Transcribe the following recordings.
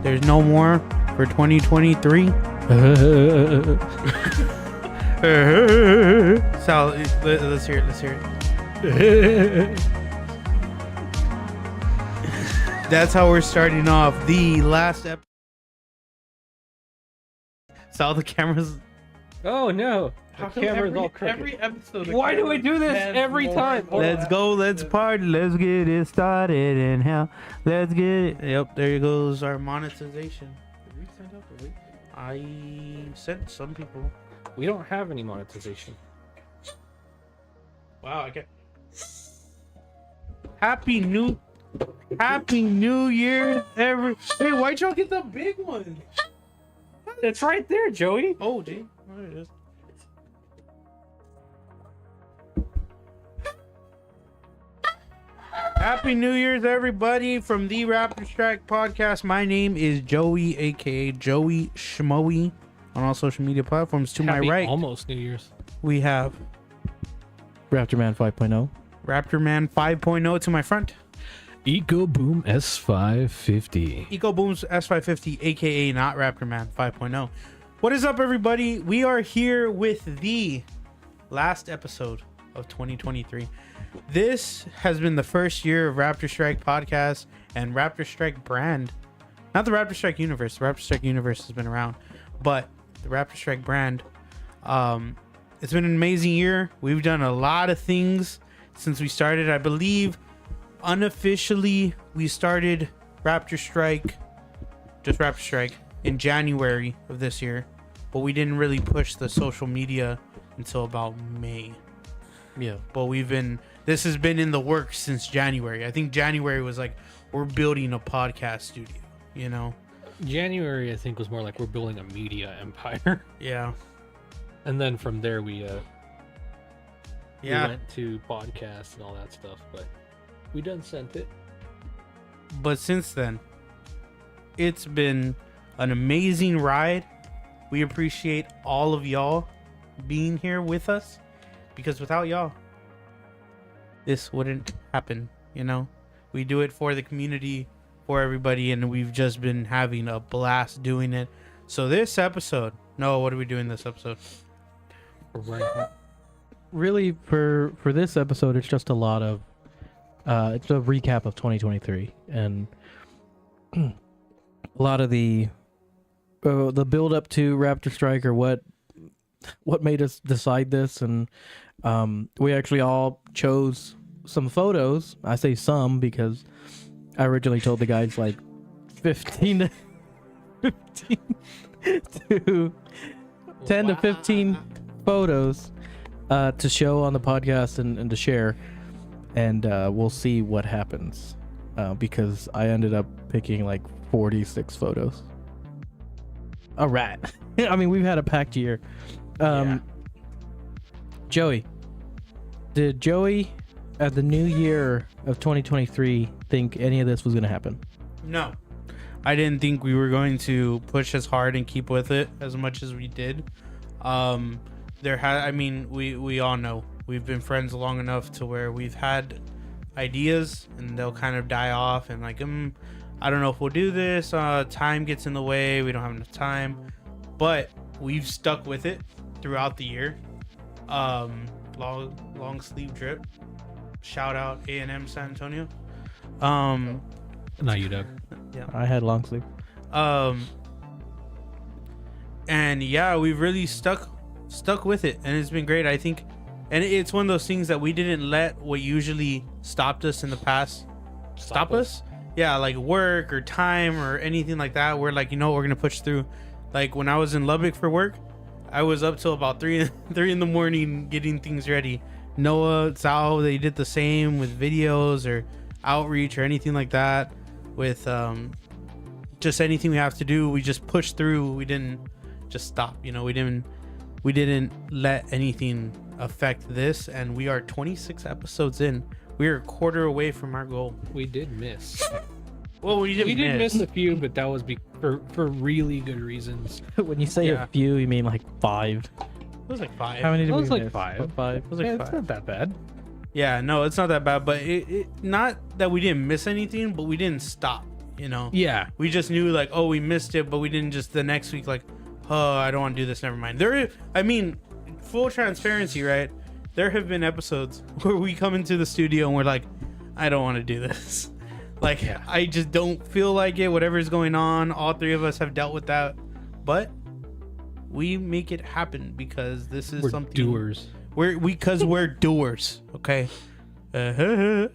There's no more for 2023. So let's hear it. Let's hear it. That's how we're starting off the last episode. Saw the cameras. Oh no! The camera's all crooked. Every episode. Why do we do this every time? Let's go. Let's party. Let's get it started in hell. Let's get it. Yep, there goes our monetization. Did we send up a link? I sent some people. We don't have any monetization. Wow. Okay. Happy New Year, Hey, why'd y'all get the big one? It's right there, Joey. Oh, gee. There it is. Happy New Year's, everybody, from the Raptorstrike Podcast. My name is Joey, aka Joey Schmoey, on all social media platforms. To Happy my right, almost New Year's. we have Raptorman 5.0. Raptorman 5.0 to my front. EcoBoom S550. EcoBoom's S550, aka not Raptorman 5.0. What is up, everybody? We are here with the last episode of 2023. This has been the first year of Raptorstrike Podcast and Raptorstrike brand. Not the Raptorstrike universe. The Raptorstrike universe has been around, but the Raptorstrike brand. It's been an amazing year. We've done a lot of things since we started. I believe unofficially we started Raptorstrike, just Raptorstrike, in January of this year, but we didn't really push the social media until about May. Yeah. But this has been in the works since January. I think January was like, we're building a podcast studio, you know? January, I think, was more like we're building a media empire. Yeah. And then from there, we Yeah. went to podcasts and all that stuff, but we done sent it. But since then, it's been an amazing ride. We appreciate all of y'all being here with us, because without y'all, this wouldn't happen, you know? We do it for the community, for everybody, and we've just been having a blast doing it. So this episode, what are we doing this episode? Right. Really, for this episode, it's just a lot of it's a recap of 2023 and a lot of the build up to Raptorstrike, or what made us decide this. And we actually all chose some photos. I say some because I originally told the guys like 10 to 15 photos to show on the podcast and to share. And we'll see what happens, because I ended up picking like 46 photos. A rat. I mean, we've had a packed year. Joey, did Joey at the new year of 2023 think any of this was going to happen? No. I didn't think we were going to push as hard and keep with it as much as we did. We all know we've been friends long enough to where we've had ideas and they'll kind of die off and like, I don't know if we'll do this. Time gets in the way. We don't have enough time, but we've stuck with it throughout the year. Long sleeve drip. Shout out A&M San Antonio. Not you, Doug. Yeah. I had long sleeve. And yeah, we've really stuck with it, and it's been great. I think, and it's one of those things that we didn't let what usually stopped us in the past stop us. Yeah, like work or time or anything like that. We're like, we're gonna push through. Like when I was in Lubbock for work, I was up till about 3 in the morning getting things ready. Noah, Sal, they did the same with videos or outreach or anything like that. With just anything we have to do, we just push through. We didn't just stop. We didn't let anything affect this, and we are 26 episodes in. We are a quarter away from our goal. We did miss. Well, we did miss a few, but that was for really good reasons. When you say a few, you mean like 5? It was like 5. How many did It we was like miss? 5. What, 5? It was like 5. It's not that bad. Yeah, no, it's not that bad, but it not that we didn't miss anything, but we didn't stop, Yeah. We just knew like, we missed it, but we didn't just the next week like, I don't want to do this, never mind. Full transparency, right? There have been episodes where we come into the studio and we're like, I don't want to do this. Like, Yeah. I just don't feel like it. Whatever's going on, all three of us have dealt with that. But we make it happen because this is We're something. doers. Because we're doers. Okay. But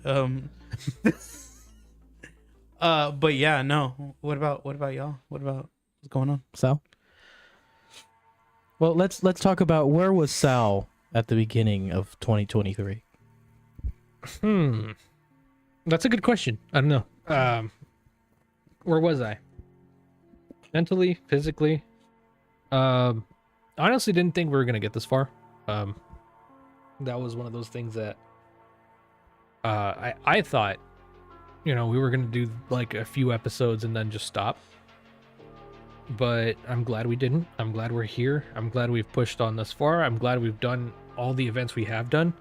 yeah, no. What about y'all? What about what's going on? Sal? Well, let's talk about where was Sal at the beginning of 2023. That's a good question. I don't know. Where was I? Mentally, physically. I honestly didn't think we were gonna get this far. That was one of those things that I thought, we were gonna do like a few episodes and then just stop. But I'm glad we didn't. I'm glad we're here. I'm glad we've pushed on this far. I'm glad we've done all the events we have done.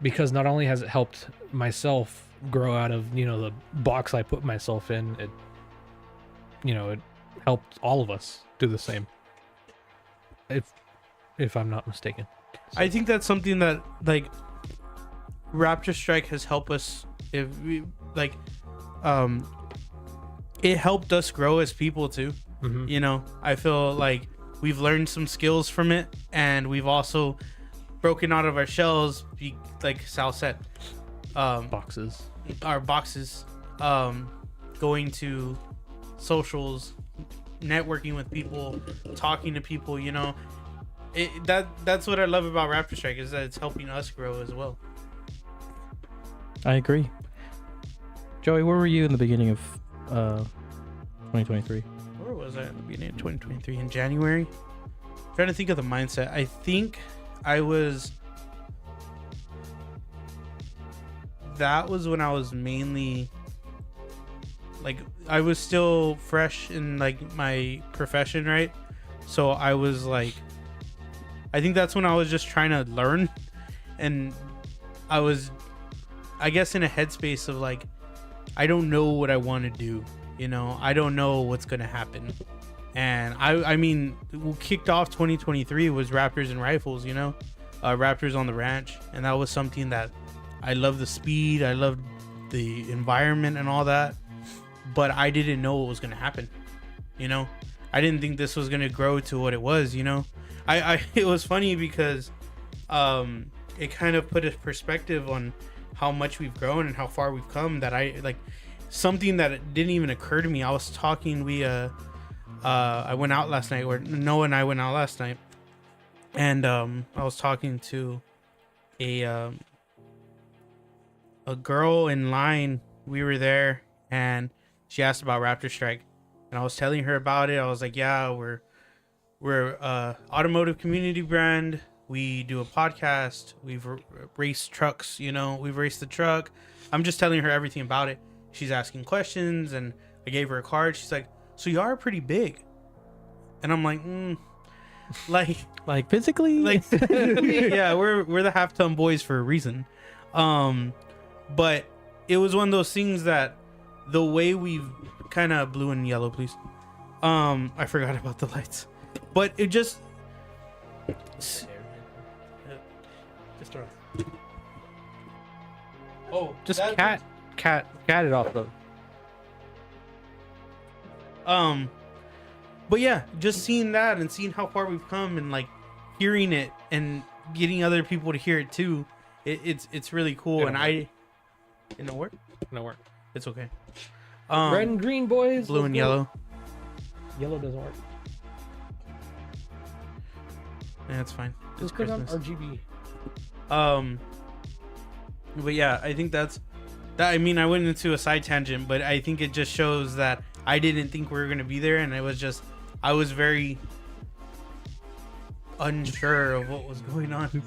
Because not only has it helped myself grow out of, the box I put myself in, it helped all of us do the same. If I'm not mistaken. I think that's something that like Raptorstrike has helped us. If we like, it helped us grow as people too. Mm-hmm. I feel like we've learned some skills from it, and we've also broken out of our shells. Like Sal said, Boxes. our boxes, going to socials, networking with people, talking to people. That's what I love about Raptorstrike, is that it's helping us grow as well. I agree. Joey, where were you in the beginning of 2023? Where was I at the beginning of 2023? In January? I'm trying to think of the mindset. I think I was. That was when I was mainly. Like, I was still fresh in like my profession, right? So I was like. I think that's when I was just trying to learn, and I was, I guess, in a headspace of like, I don't know what I want to do. I don't know what's gonna happen. And I mean, we kicked off 2023 was Raptors and Rifles, Raptors on the Ranch, and that was something that I love the speed, I loved the environment and all that, but I didn't know what was gonna happen. I didn't think this was gonna grow to what it was. It was funny because it kind of put a perspective on how much we've grown and how far we've come, that I like something that didn't even occur to me. I was talking, I went out last night, or Noah and I went out last night, and I was talking to a girl in line. We were there, and she asked about Raptorstrike, and I was telling her about it. I was like, yeah, we're automotive community brand. We do a podcast. We've raced trucks, we've raced the truck. I'm just telling her everything about it. She's asking questions, and I gave her a card. She's like, so you are pretty big. And I'm like, like physically? Like, yeah, we're the half-ton boys for a reason. But it was one of those things that the way we've kind of blue and yellow, please. I forgot about the lights. But it just Just cat it off though. But yeah, just seeing that and seeing how far we've come, and like hearing it and getting other people to hear it too, it's really cool. And it don't work? No work. It's okay. Red and green, boys. Blue and yellow. Yellow doesn't work. Yeah, it's fine. It's Just put it on Christmas. RGB. But yeah, I think that's that. I mean, I went into a side tangent, but I think it just shows that I didn't think we were gonna be there, and I was very unsure of what was going on.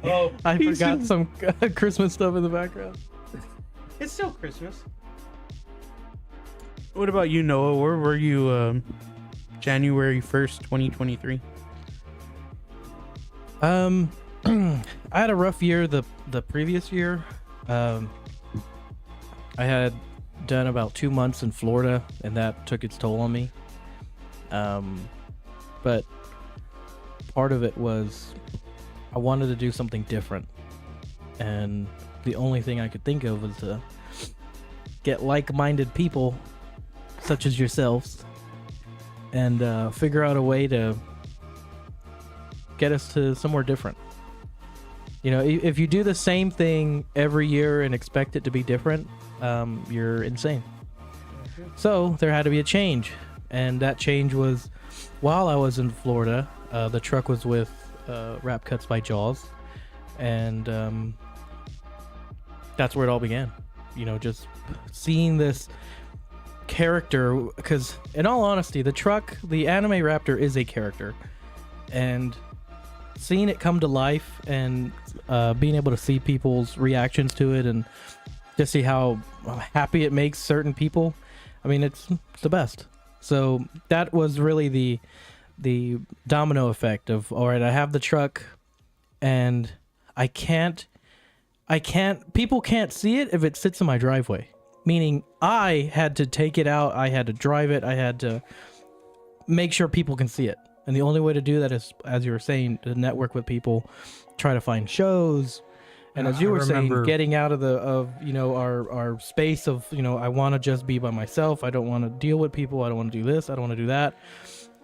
Oh, I forgot some Christmas stuff in the background. it's still Christmas. What about you, Noah? Where were you January 1st, 2023? I had a rough year the previous year. I had done about 2 months in Florida, and that took its toll on me. But part of it was I wanted to do something different, and the only thing I could think of was to get like-minded people, such as yourselves, and figure out a way to get us to somewhere different. You know, if you do the same thing every year and expect it to be different, you're insane. So there had to be a change, and that change was while I was in Florida. The truck was with Rap Cuts by Jaws, and that's where it all began. You know, just seeing this character, because in all honesty, the anime Raptor is a character, and seeing it come to life and being able to see people's reactions to it and just see how happy it makes certain people, I mean, it's the best. So that was really the domino effect of, all right, I have the truck and people can't see it if it sits in my driveway. Meaning I had to take it out, I had to drive it, I had to make sure people can see it. And the only way to do that is, as you were saying, to network with people, try to find shows. And as you were saying, getting out of our space of, I want to just be by myself. I don't want to deal with people. I don't want to do this. I don't want to do that.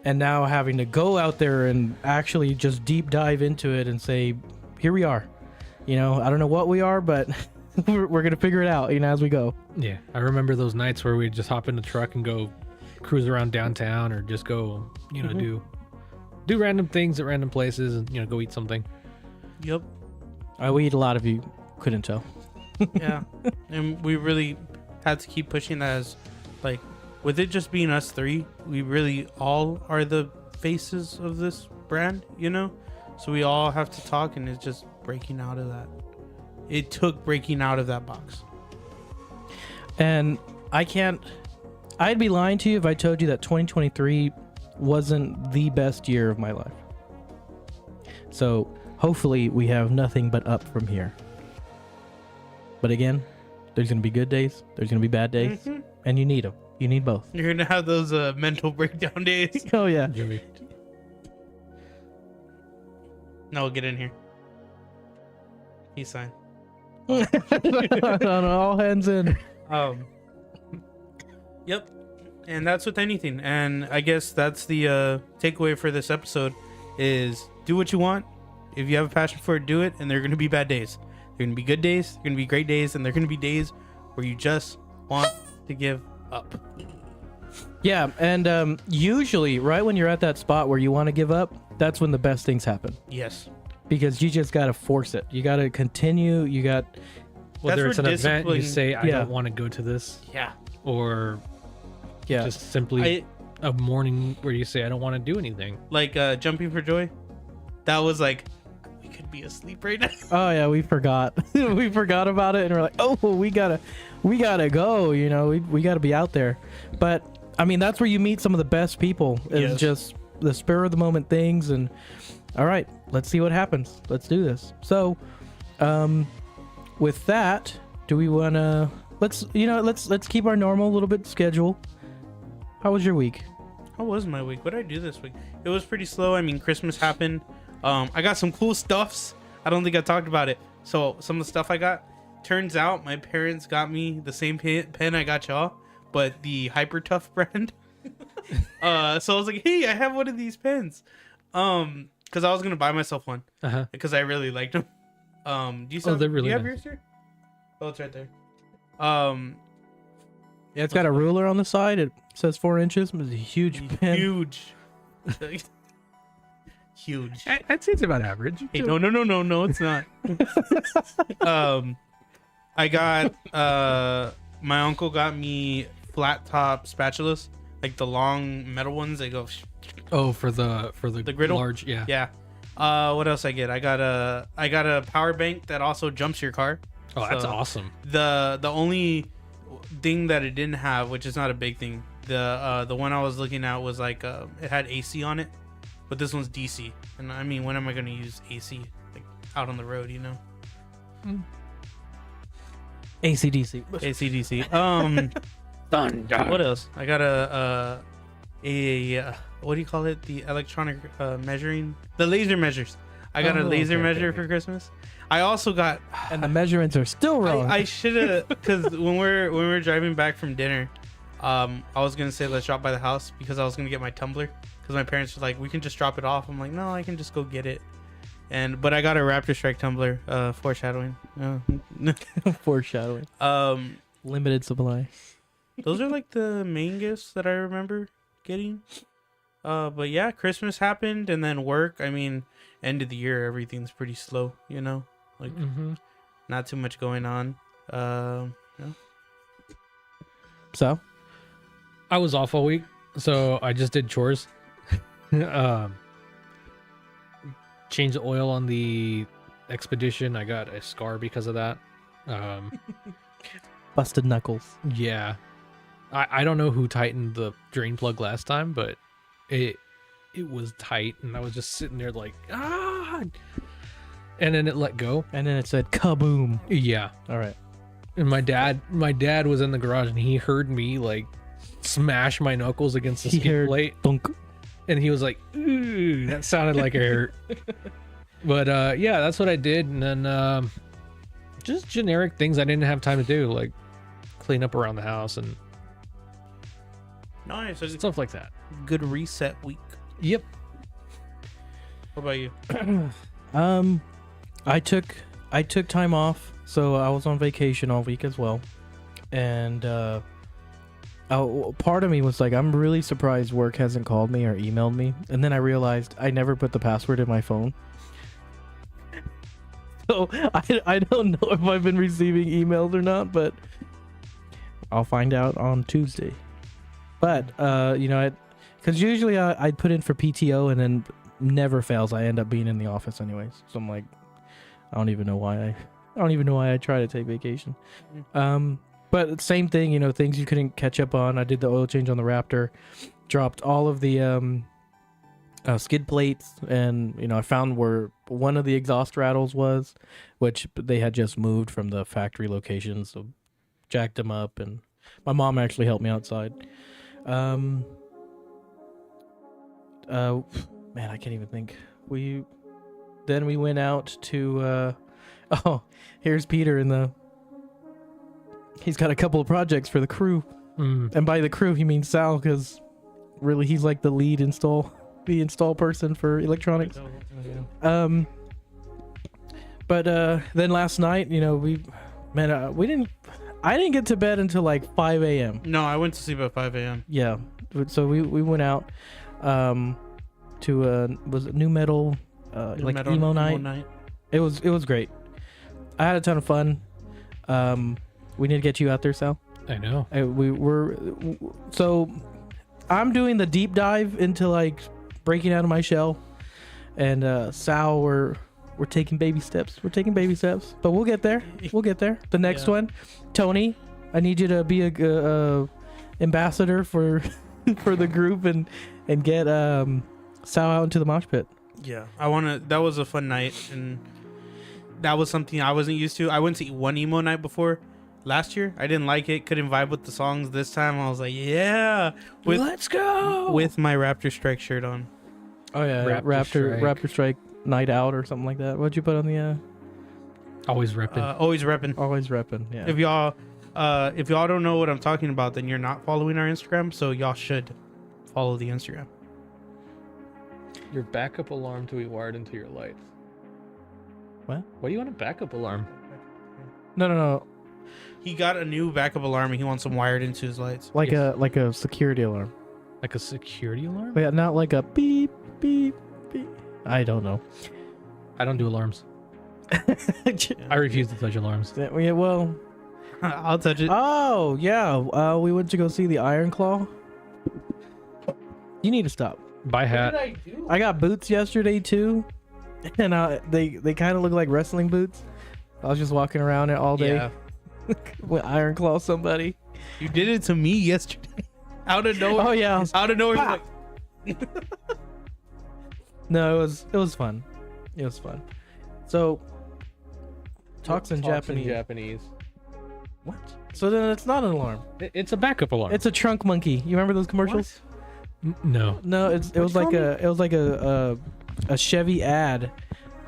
And now having to go out there and actually just deep dive into it and say, here we are. I don't know what we are, but we're going to figure it out, as we go. Yeah. I remember those nights where we'd just hop in the truck and go cruise around downtown, or just go, do random things at random places and, go eat something. Yep. We eat a lot, if you couldn't tell. Yeah. And we really had to keep pushing that, as like, with it just being us three, we really all are the faces of this brand, So we all have to talk, and it's just breaking out of that. It took breaking out of that box. And I'd be lying to you if I told you that 2023 wasn't the best year of my life. So hopefully we have nothing but up from here. But again, there's going to be good days, there's going to be bad days, and you need them. You need both. You're going to have those mental breakdown days. Oh, yeah. No, get in here. He's signed. On all hands in. Yep. And that's with anything. And I guess that's the takeaway for this episode is do what you want. If you have a passion for it, do it. And there are going to be bad days. There are going to be good days. There are going to be great days. And there are going to be days where you just want to give up. Yeah. And usually right when you're at that spot where you want to give up, that's when the best things happen. Yes. Because you just got to force it. You got to continue. You got... Whether it's an event, you say, I don't want to go to this. Yeah. Or just simply a morning where you say, I don't want to do anything. Like Jumping for Joy. That was like, we could be asleep right now. Oh, yeah, we forgot. We forgot about it, and we're like, oh, we gotta go, we gotta be out there. But, I mean, that's where you meet some of the best people. It's just the spur of the moment things, and all right, let's see what happens. Let's do this. So, with that, do we want to let's keep our normal little bit schedule. How was your week? How was my week? What did I do this week? It was pretty slow. I mean, Christmas happened. I got some cool stuffs. I don't think I talked about it. So some of the stuff I got, turns out my parents got me the same pen I got y'all, but the Hyper Tough brand. So I was like, hey, I have one of these pens. Because I was gonna buy myself one. Because I really liked them. Do you have yours here? Oh, it's right there. Yeah, it's got a ruler on the side. It says 4 inches. It's a huge pen. Huge. Huge. I'd say it's about average. Hey, no, it's not. I got my uncle got me flat top spatulas, like the long metal ones. They go. Oh, for the griddle? Large, yeah. Yeah. What else I get? I got a power bank that also jumps your car. Oh, that's awesome. The only thing that it didn't have, which is not a big thing, the one I was looking at was like it had AC on it, but this one's DC. And I mean, when am I going to use AC like out on the road? AC/DC. AC/DC. Thunder. What else? I got a what do you call it? The electronic measuring, the laser measures. I got a laser okay, measure okay. for Christmas. I also got. And the measurements are still wrong. I should have, because when we're driving back from dinner, I was gonna say let's drop by the house because I was gonna get my tumbler because my parents were like we can just drop it off. I'm like no, I can just go get it. But I got a Raptorstrike tumbler, foreshadowing. Foreshadowing. Limited supply. Those are like the main gifts that I remember getting. But yeah, Christmas happened and then work. I mean, end of the year, everything's pretty slow, you know, like not too much going on. Yeah. So I was off all week, so I just did chores. Changed the oil on the Expedition. I got a scar because of that. busted knuckles. Yeah. I don't know who tightened the drain plug last time, but it was tight, and I was just sitting there like, ah! And then it let go. And then it said kaboom. Yeah. All right. And my dad was in the garage, and he heard me like smash my knuckles against the He skid heard plate. thunk. And he was like, ooh, that sounded like it hurt. But yeah, that's what I did. And then just generic things I didn't have time to do, like clean up around the house and Nice. So it's stuff like that. good reset week. Yep. What about you? I took time off, so I was on vacation all week as well, and part of me was like, I'm really surprised work hasn't called me or emailed me, and then I realized I never put the password in my phone, so I don't know if I've been receiving emails or not, but I'll find out on Tuesday. But because usually I put in for PTO and then never fails I end up being in the office anyways, so I'm like, I don't even know why I try to take vacation. But same thing, things you couldn't catch up on. I did the oil change on the Raptor, dropped all of the skid plates, and I found where one of the exhaust rattles was, which they had just moved from the factory location, so jacked them up, and my mom actually helped me outside. Man, I can't even think. Then we went out to here's Peter he's got a couple of projects for the crew. And by the crew he means Sal, because really he's like the lead install person for electronics. But then last night, I didn't get to bed until like 5 a.m. No, I went to sleep at 5 a.m. Yeah, so we went out to was it new metal emo night. It was great. I had a ton of fun. We need to get you out there, Sal. I know. So I'm doing the deep dive into like breaking out of my shell, and Sal, we're taking baby steps. But we'll get there. The next one, Tony, I need you to be a ambassador for for the group and get Sal out into the mosh pit. Yeah, that was a fun night, and that was something I wasn't used to. I went to one emo night before last year. I didn't like it, couldn't vibe with the songs. This time I was like, yeah, Let's go with my Raptorstrike shirt on. Oh yeah, Raptorstrike night out or something like that. What'd you put on the always repping. Always repping. Always repping. Yeah. If y'all don't know what I'm talking about, then you're not following our Instagram, so y'all should follow the Instagram. Your backup alarm to be wired into your lights. What? Why do you want a backup alarm? No. He got a new backup alarm and he wants them wired into his lights. Like a security alarm. Like a security alarm? Yeah, not like a beep beep beep. I don't know. I don't do alarms. I refuse to touch alarms. Yeah, well, I'll touch it. oh yeah, we went to go see the Iron Claw. You need to stop. Buy hat. What did I do? I got boots yesterday too, and they kind of look like wrestling boots. I was just walking around it all day. Yeah. With Iron Claw somebody. You did it to me yesterday. Out of nowhere. Oh yeah. Out of nowhere. Ah. Like, No, it was fun. It was fun. So talks in Japanese. What? So then it's not an alarm. It's a backup alarm. It's a trunk monkey. You remember those commercials? No. No, it was like a Chevy ad,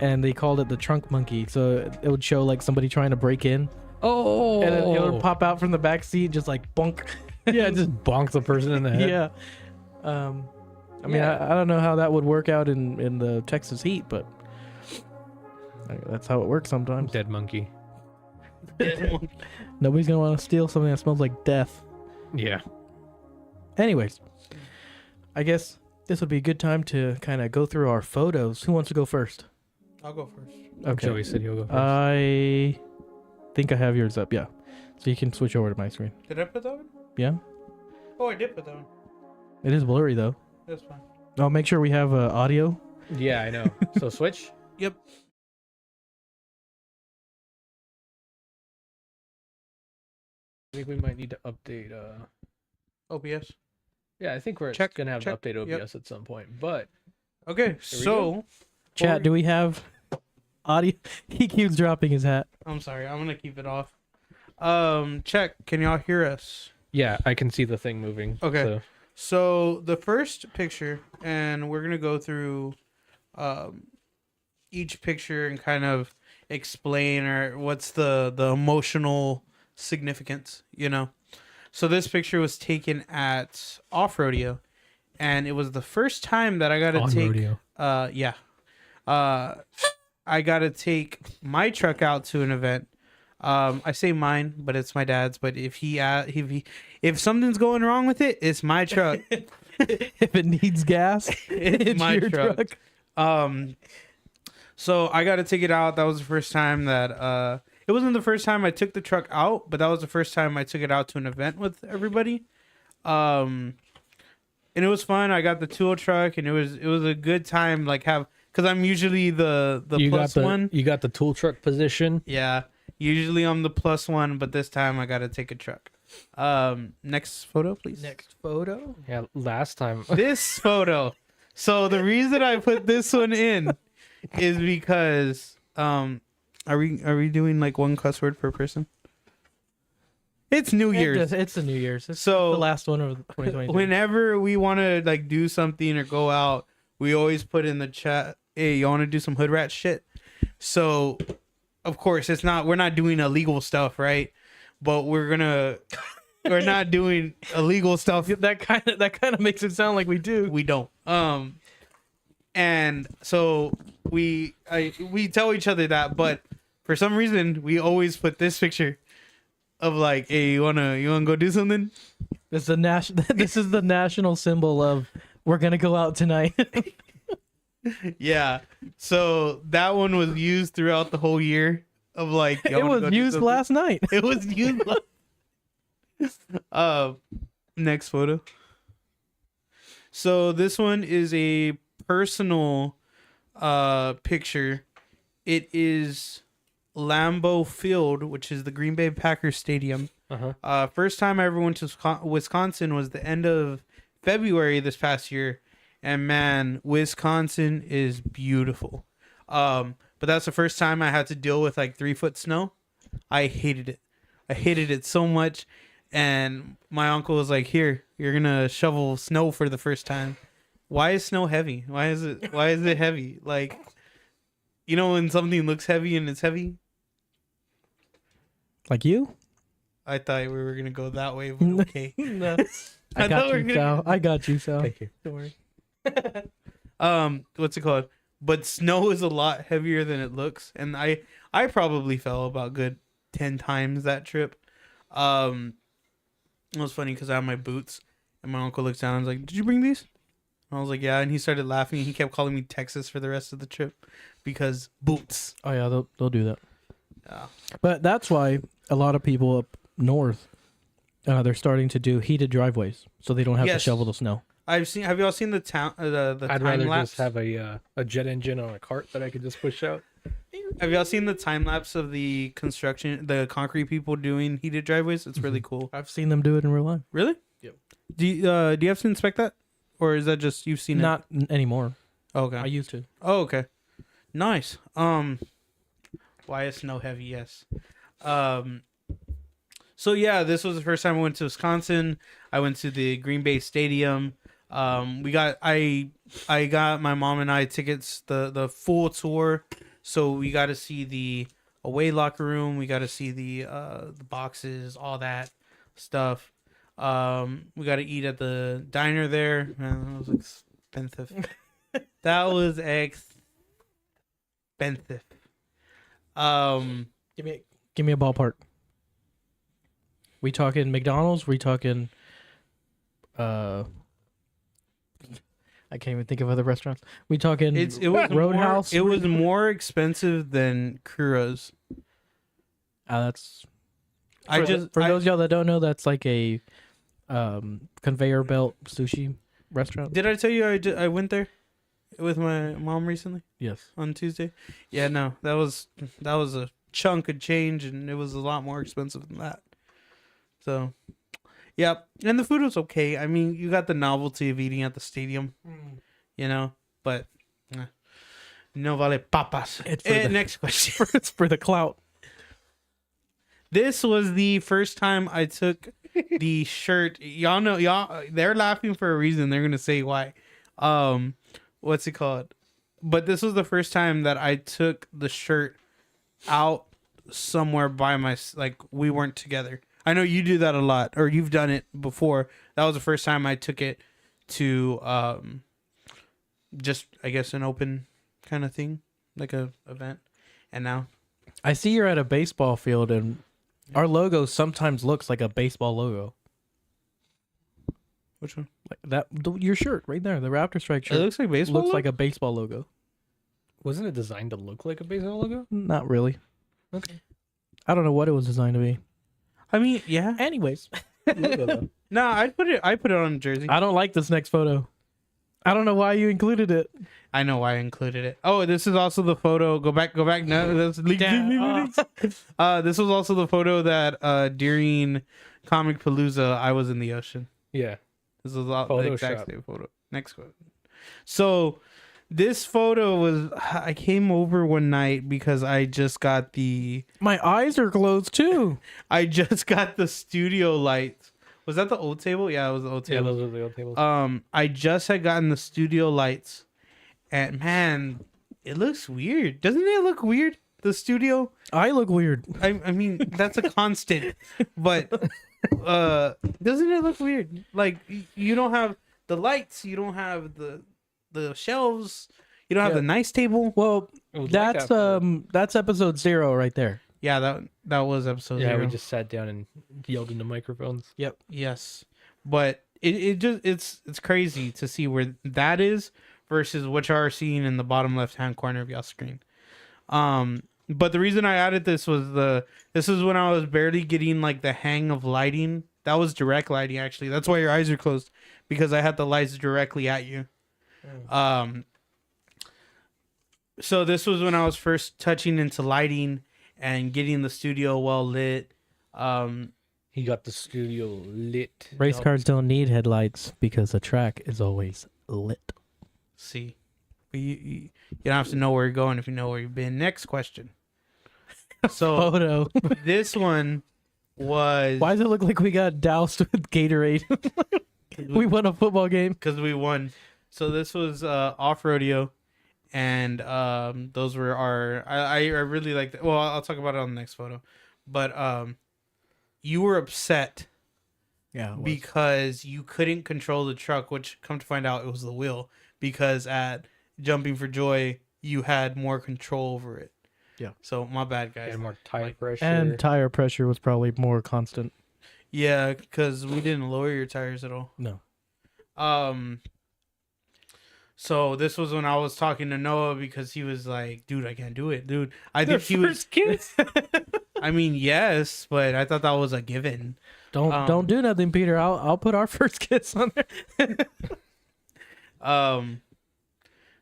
and they called it the trunk monkey. So it would show like somebody trying to break in, Oh, and it would pop out from the back seat, just like bonk. Yeah, just bonk the person in the head. Yeah. I mean, I don't know how that would work out in the Texas heat, but that's how it works sometimes. Dead monkey. Nobody's gonna want to steal something that smells like death. Yeah. Anyways, I guess this would be a good time to kind of go through our photos. Who wants to go first? I'll go first. Okay. Joey said he'll go first. I think I have yours up. Yeah, so you can switch over to my screen. Did I put that one? Yeah, Oh, I did put that one. it is blurry though. That's fine. I'll make sure we have audio. Yeah, I know. So switch. Yep. I think we might need to update. OBS. Yeah, I think we're Check, gonna have check, to update OBS yep. at some point. But Okay, so Chat, do we have audio? He keeps dropping his hat. I'm sorry. I'm gonna keep it off. Check. Can y'all hear us? yeah, I can see the thing moving. Okay. So. So the first picture, and we're gonna go through each picture and kind of explain or what's the emotional significance, you know. So this picture was taken at Off Rodeo, and it was the first time that I got to On take. rodeo. Yeah. I got to take my truck out to an event. I say mine, but it's my dad's. But if something's going wrong with it, it's my truck. If it needs gas, It's my your truck. So I got to take it out. That was the first time that it wasn't the first time I took the truck out, but that was the first time I took it out to an event with everybody. And it was fun. I got the tool truck, and it was a good time. Like because I'm usually the plus one. You got the tool truck position. Yeah, usually I'm the plus one, but this time I got to take a truck. Next photo, please. Next photo. Yeah, last time. This photo. So the reason I put this one in is because are we doing like one cuss word per person? It's New Year's. It's the New Year's. It's So the last one of 2022. whenever we want to like do something or go out, we always put in the chat, "Hey, you want to do some hood rat shit?" So, of course, we're not doing illegal stuff, right? But we're not doing illegal stuff. that kind of makes it sound like we do. We don't. And so we tell each other that, but for some reason we always put this picture of like, "Hey, you wanna go do something?" This is the national symbol of we're gonna go out tonight. Yeah. So that one was used throughout the whole year of like, It was used last night. It was used. Next photo. So this one is a personal picture. It is Lambeau Field, which is the Green Bay Packers stadium. Uh-huh. First time I ever went to Wisconsin was the end of February this past year, and man, Wisconsin is beautiful. But that's the first time I had to deal with like 3-foot snow. I hated it. I hated it so much. And my uncle was like, "Here, you're gonna shovel snow for the first time." Why is snow heavy? Why is it heavy? Like, you know when something looks heavy and it's heavy? Like you? I thought we were gonna go that way, but okay. No. I I thought got we were you, gonna- Sal. I got you, Sal. Thank you. Don't worry. What's it called? But snow is a lot heavier than it looks, and I probably fell about good 10 times that trip. It was funny because I had my boots, and my uncle looks down and was like, "Did you bring these?" And I was like, "Yeah," and he started laughing. And he kept calling me Texas for the rest of the trip because boots. Oh yeah, they'll do that. Yeah. But that's why a lot of people up north, they're starting to do heated driveways, so they don't have to Yes. shovel the snow. Have y'all seen the town the I'd time rather lapse? just have a jet engine on a cart that I could just push out. Have y'all seen the time lapse of the concrete people doing heated driveways? It's really cool. I've seen them do it in real life. Really? Yep. Do you have to inspect that, or is that just you've seen Not anymore. it? Okay. I used to. Oh, okay. Nice. Why is snow heavy? Yes. So yeah, this was the first time I went to Wisconsin. I went to the Green Bay Stadium. I got my mom and I tickets the full tour So we got to see the away locker room. We got to see the boxes, all that stuff. We got to eat at the diner there. Man, that was expensive. That was expensive. Give me a ballpark. We talking McDonald's? We talking I can't even think of other restaurants. We talking it was Roadhouse? It was more expensive than Kura's. That's For those of y'all that don't know, that's like a conveyor belt sushi restaurant. Did I tell you I went there with my mom recently Yes. on Tuesday? Yeah, no, that was a chunk of change, and it was a lot more expensive than that. So, yeah, and the food was okay. I mean, you got the novelty of eating at the stadium, you know, but no vale papas. It's for next question. It's for the clout. This was the first time I took the shirt. Y'all, they're laughing for a reason. They're gonna say why. What's it called? But this was the first time that I took the shirt out somewhere by we weren't together. I know you do that a lot, or you've done it before. That was the first time I took it to just, I guess, an open kind of thing, like a event. And now I see you're at a baseball field, and our logo sometimes looks like a baseball logo. Which one? Like your shirt right there, the Raptorstrike shirt. It looks like baseball. Looks like a baseball logo. Wasn't it designed to look like a baseball logo? Not really. Okay. I don't know what it was designed to be. I mean, yeah. Anyways. No, I put it on a jersey. I don't like this next photo. I don't know why you included it. I know why I included it. Oh, this is also the photo. Go back. No, that's this was also the photo that during Comic Palooza I was in the ocean. Yeah. This was the exact same photo. Next photo. So this photo was, I came over one night because I just got my eyes are closed too. I just got the studio lights. Was that the old table? Yeah, it was the old table. Yeah, those are the old tables. I just had gotten the studio lights, and man, it looks weird. Doesn't it look weird? The studio? I look weird. I mean, that's a constant, but doesn't it look weird? Like, you don't have the lights, you don't have the shelves, you don't have the nice table. Well, that's episode 0 right there. Yeah, that was episode 0. Yeah, we just sat down and yelled into microphones. Yep. Yes, but it's crazy to see where that is versus what you are seeing in the bottom left hand corner of y'all screen. But the reason I added this was this is when I was barely getting like the hang of lighting. That was direct lighting, actually. That's why your eyes are closed, because I had the lights directly at you. So this was when I was first touching into lighting and getting the studio well lit. He got the studio lit. Race cars don't need headlights because the track is always lit. See, you don't have to know where you're going if you know where you've been. Next question. So Photo. this one was. Why does it look like we got doused with Gatorade? We won a football game because we won. So this was off rodeo, and those were our. I really liked it. Well, I'll talk about it on the next photo, but you were upset. Yeah, because you couldn't control the truck, which come to find out it was the wheel, because at Jumping for Joy you had more control over it. Yeah. So my bad, guys. And more tire pressure. And tire pressure was probably more constant. Yeah, because we didn't lower your tires at all. No. So this was when I was talking to Noah, because he was like, dude, I can't do it, dude. I think he was kiss. I mean, yes, but I thought that was a given. Don't do nothing, Peter. I'll put our first kiss on there.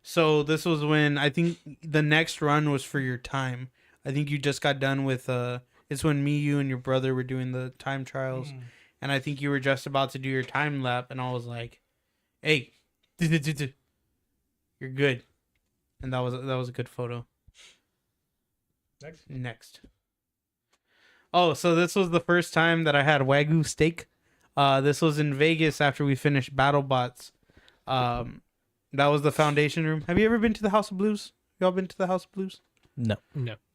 So this was when I think the next run was for your time. I think you just got done with it's when me, you, and your brother were doing the time trials, and I think you were just about to do your time lap, and I was like, hey, you're good. And that was a good photo. Next. Oh, so this was the first time that I had Wagyu steak. This was in Vegas after we finished BattleBots. That was the Foundation room. Have you ever been to the House of Blues? Y'all been to the House of Blues? No.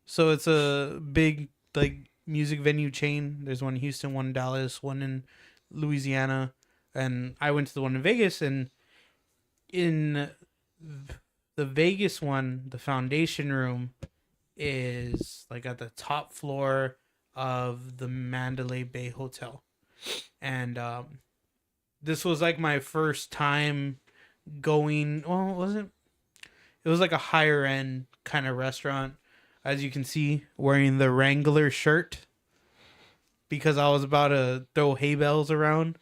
So it's a big like music venue chain. There's one in Houston, one in Dallas, one in Louisiana, and I went to the one in Vegas. And in the Vegas one, the foundation room is like at the top floor of the Mandalay Bay Hotel. And this was like my first time going. Well, it wasn't. It was like a higher end kind of restaurant, as you can see, wearing the Wrangler shirt because I was about to throw hay bales around.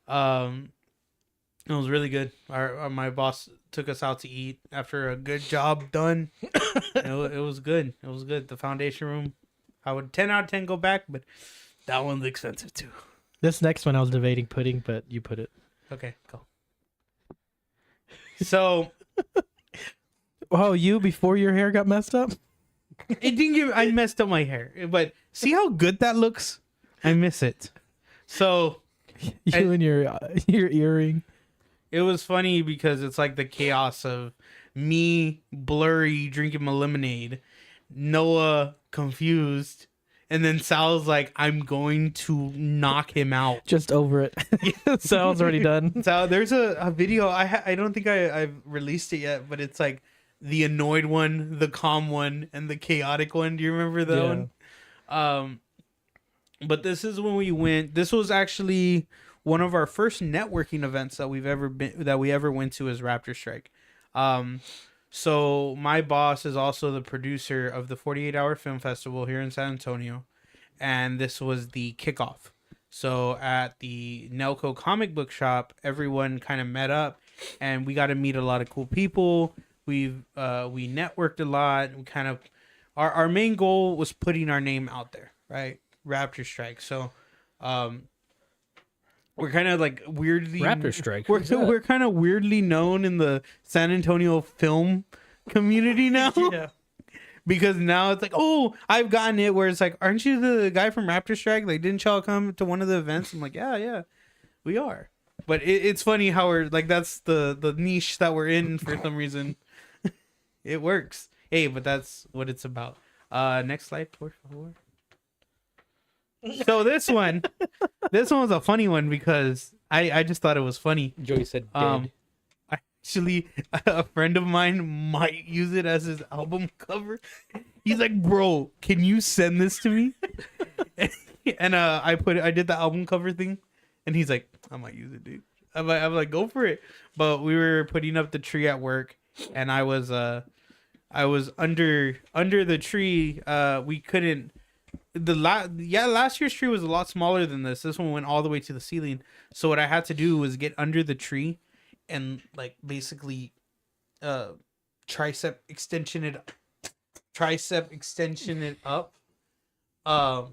It was really good. My boss took us out to eat after a good job done. it was good. It was good. The foundation room, I would 10 out of 10 go back, but that one's expensive too. This next one I was debating putting, but you put it. Okay, go. So, oh, you before your hair got messed up? it didn't give. I messed up my hair, but see how good that looks. I miss it. So, and your earring. It was funny because it's like the chaos of me blurry drinking my lemonade, Noah confused, and then Sal's like, I'm going to knock him out. Just over it. Sal's already done. So there's a video. I don't think I've released it yet, but it's like the annoyed one, the calm one, and the chaotic one. Do you remember that one? But this is when we went. This was actually one of our first networking events that we ever went to as Raptorstrike. So my boss is also the producer of the 48-hour film festival here in San Antonio, and this was the kickoff. So at the Nelco comic book shop, everyone kind of met up, and we got to meet a lot of cool people. We networked a lot. We kind of our main goal was putting our name out there, right? Raptorstrike. So we're kind of like weirdly Raptorstrike. We're kind of weirdly known in the San Antonio film community now. Yeah. Because now it's like, oh, I've gotten it where it's like, aren't you the guy from Raptorstrike? Like, didn't y'all come to one of the events? I'm like, yeah, we are. But it's funny how we're like, that's the niche that we're in for some reason. It works. Hey, but that's what it's about. Next slide, por favor. So this one was a funny one because I just thought it was funny. Joey said dead. Actually, a friend of mine might use it as his album cover. He's like, bro, can you send this to me? And I did the album cover thing, and he's like, I might use it, dude. I'm like, go for it. But we were putting up the tree at work, and I was under the tree. We couldn't. Last year's tree was a lot smaller than this. This one went all the way to the ceiling. So what I had to do was get under the tree and like basically tricep extension it up to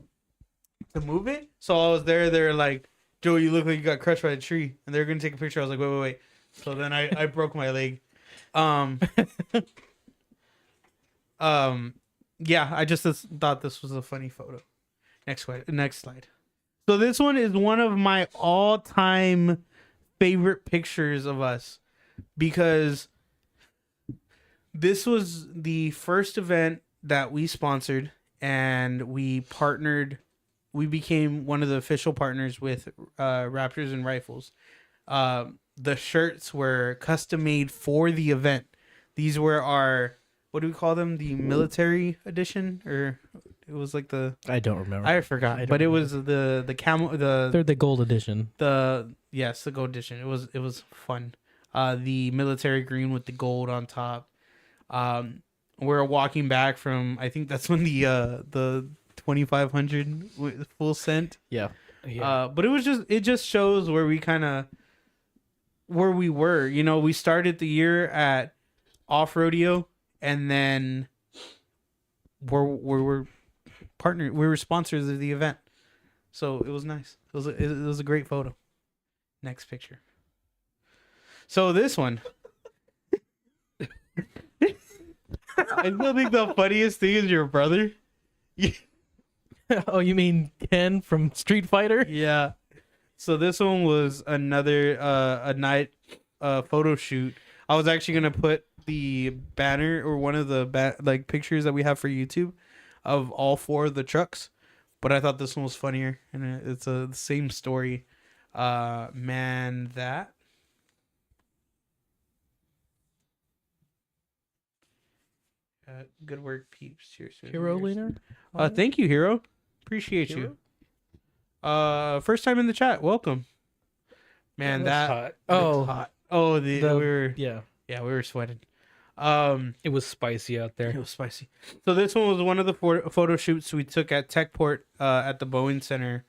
move it. So I was there, they're like, Joe, you look like you got crushed by a tree, and they're gonna take a picture. I was like, wait. So then I broke my leg. Yeah, I just thought this was a funny photo. Next slide. So this one is one of my all-time favorite pictures of us because this was the first event that we sponsored, and we became one of the official partners with Raptors and Rifles. The shirts were custom made for the event. These were our, what do we call them? The military edition, or it was like the, I don't remember. I forgot, but it was the camel, They're the gold edition. the gold edition. It was fun. The military green with the gold on top. We're walking back from, I think that's when the 2500 full scent. Yeah. But it just shows where we were. You know, we started the year at Off Rodeo, and then we're partnered. We were sponsors of the event, so it was nice. It was a great photo. Next picture. So this one, I still think the funniest thing is your brother. Oh, you mean Ken from Street Fighter? Yeah. So this one was another a night photo shoot. I was actually gonna put the banner or one of the like pictures that we have for YouTube of all 4 of the trucks, but I thought this one was funnier, and it's the same story. Man, that. Good work, peeps. Cheers. Hero leaner. Thank you, Hero. Appreciate you. First time in the chat. Welcome. Man, That's that. hot. Oh, Hot. Oh, we were. yeah. Yeah, we were sweating. It was spicy out there. It was spicy. So this one was one of the photo shoots we took at Techport at the Boeing Center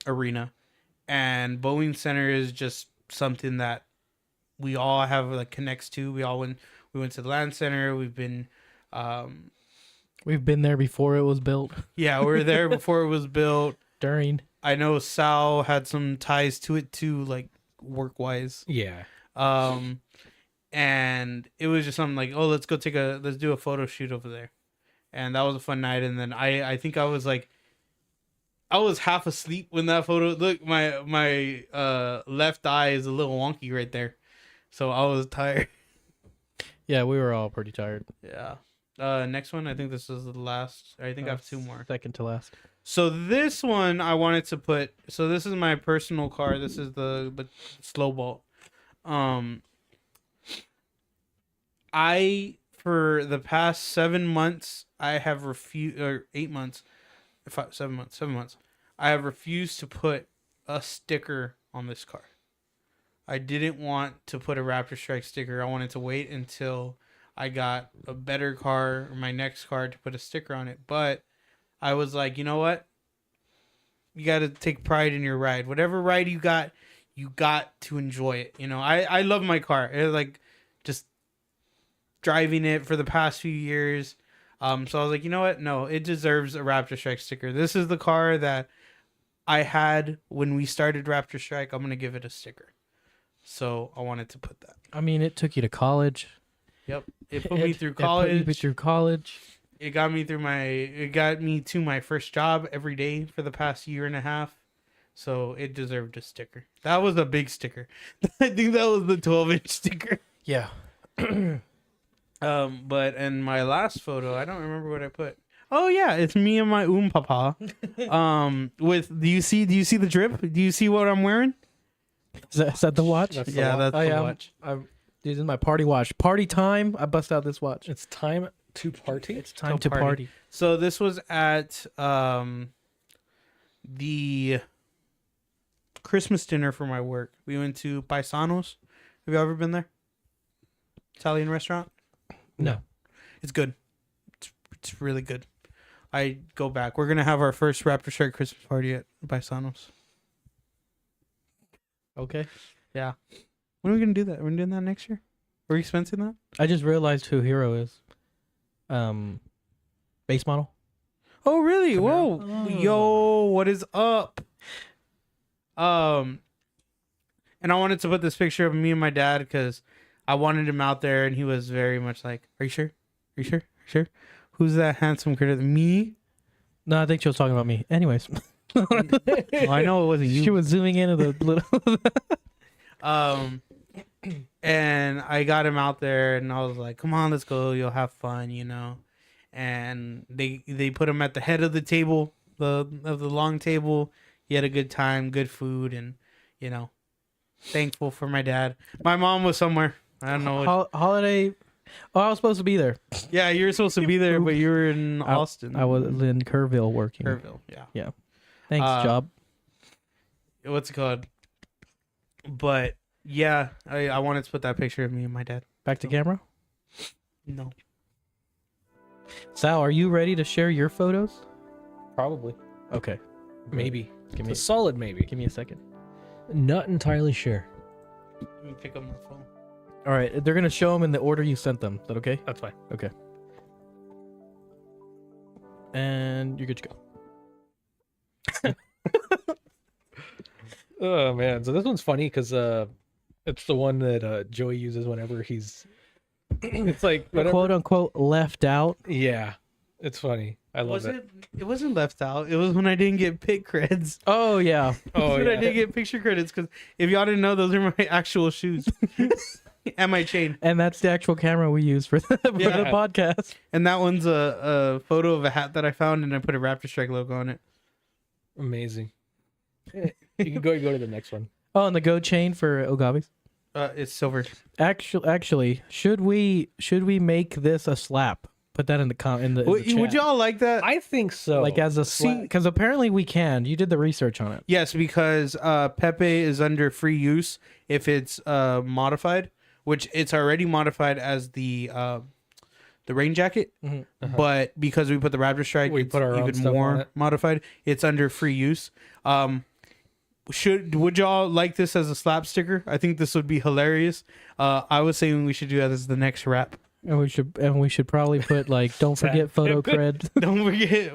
arena. And Boeing Center is just something that we all have like connects to. We went to the Land Center. We've been there before it was built. yeah, we were there before it was built. During. I know Sal had some ties to it too, like work wise. Yeah. And it was just something like, oh, let's do a photo shoot over there. And that was a fun night. And then I think I was half asleep when that photo, look, my left eye is a little wonky right there. So I was tired. Yeah, we were all pretty tired. Yeah. Next one, I think this is the last. I think I have 2 more. Second to last. So this one I wanted to put. So this is my personal car. This is the slow bolt. For the past 7 months, I have refused, or 8 months, 7 months, I have refused to put a sticker on this car. I didn't want to put a Raptorstrike sticker. I wanted to wait until I got a better car or my next car to put a sticker on it. But I was like, you know what? You got to take pride in your ride. Whatever ride you got to enjoy it. You know, I love my car. It's like just driving it for the past few years. So I was like, you know what? No, it deserves a Raptorstrike sticker. This is the car that I had when we started Raptorstrike. I'm going to give it a sticker. So I wanted to put that. I mean, it took you to college. Yep. It put me through college. It put you through college. It got me to my first job every day for the past year and a half. So it deserved a sticker. That was a big sticker. I think that was the 12-inch sticker. Yeah. But in my last photo, I don't remember what I put. Oh yeah, it's me and my papa. Do you see the drip? Do you see what I'm wearing? Is that the watch? That's the watch. I'm using my party watch. Party time. I bust out this watch. It's time to party. It's time to party. So this was at the Christmas dinner for my work. We went to Paisanos. Have you ever been there? Italian restaurant? No. It's good. It's really good. I go back. We're gonna have our first Raptorstrike Christmas party at Paisanos. Okay. Yeah. When are we gonna do that? Are we doing that next year? Are we expensing that? I just realized who Hero is. Base model. Oh really? Whoa. Oh. Yo, what is up? And I wanted to put this picture of me and my dad because I wanted him out there, and he was very much like, "Are you sure? Are you sure? Are you sure? Who's that handsome critter? Me?" No, I think she was talking about me. Anyways. Oh, I know it wasn't you. She was zooming into the little. And I got him out there, and I was like, "Come on, let's go. You'll have fun, you know." And they put him at the head of the table, of the long table. He had a good time, good food, and you know, thankful for my dad. My mom was somewhere. I don't know. Holiday. Oh, I was supposed to be there. Yeah, you were supposed to be there, but you were in Austin. I was in Kerrville working. Kerrville, yeah. Yeah. Thanks, job. What's it called? But yeah, I wanted to put that picture of me and my dad. Back to camera. No. Sal, are you ready to share your photos? Probably. Okay. Maybe. Give me a solid maybe. Give me a second. Not entirely sure. Let me pick up my phone. All right, they're gonna show them in the order you sent them. Is that okay? That's fine. Okay. And you're good to go. Oh man, so this one's funny because it's the one that Joey uses whenever he's. It's like whenever, quote unquote left out. Yeah, it's funny. I love it. It wasn't left out. It was when I didn't get pic creds. Oh yeah. Oh, when I didn't get picture credits because if y'all didn't know, those are my actual shoes. and my chain. And that's the actual camera we use for the podcast. And that one's a photo of a hat that I found, and I put a Raptorstrike logo on it. Amazing. You can go to the next one. Oh, and the Go chain for Ogavis. It's silver. Actually, should we make this a slap? Put that in the Would chat. y'all like that? I think so. Like as a slap, because apparently we can. You did the research on it. Yes, because Pepe is under free use if it's modified, which it's already modified as the rain jacket. Mm-hmm. But because we put the Raptorstrike, We it's put our own even stuff on more it. modified. It's under free use. Would y'all like this as a slap sticker? I think this would be hilarious. I was saying we should do that as the next wrap. And we should probably put like don't forget photo cred. Don't forget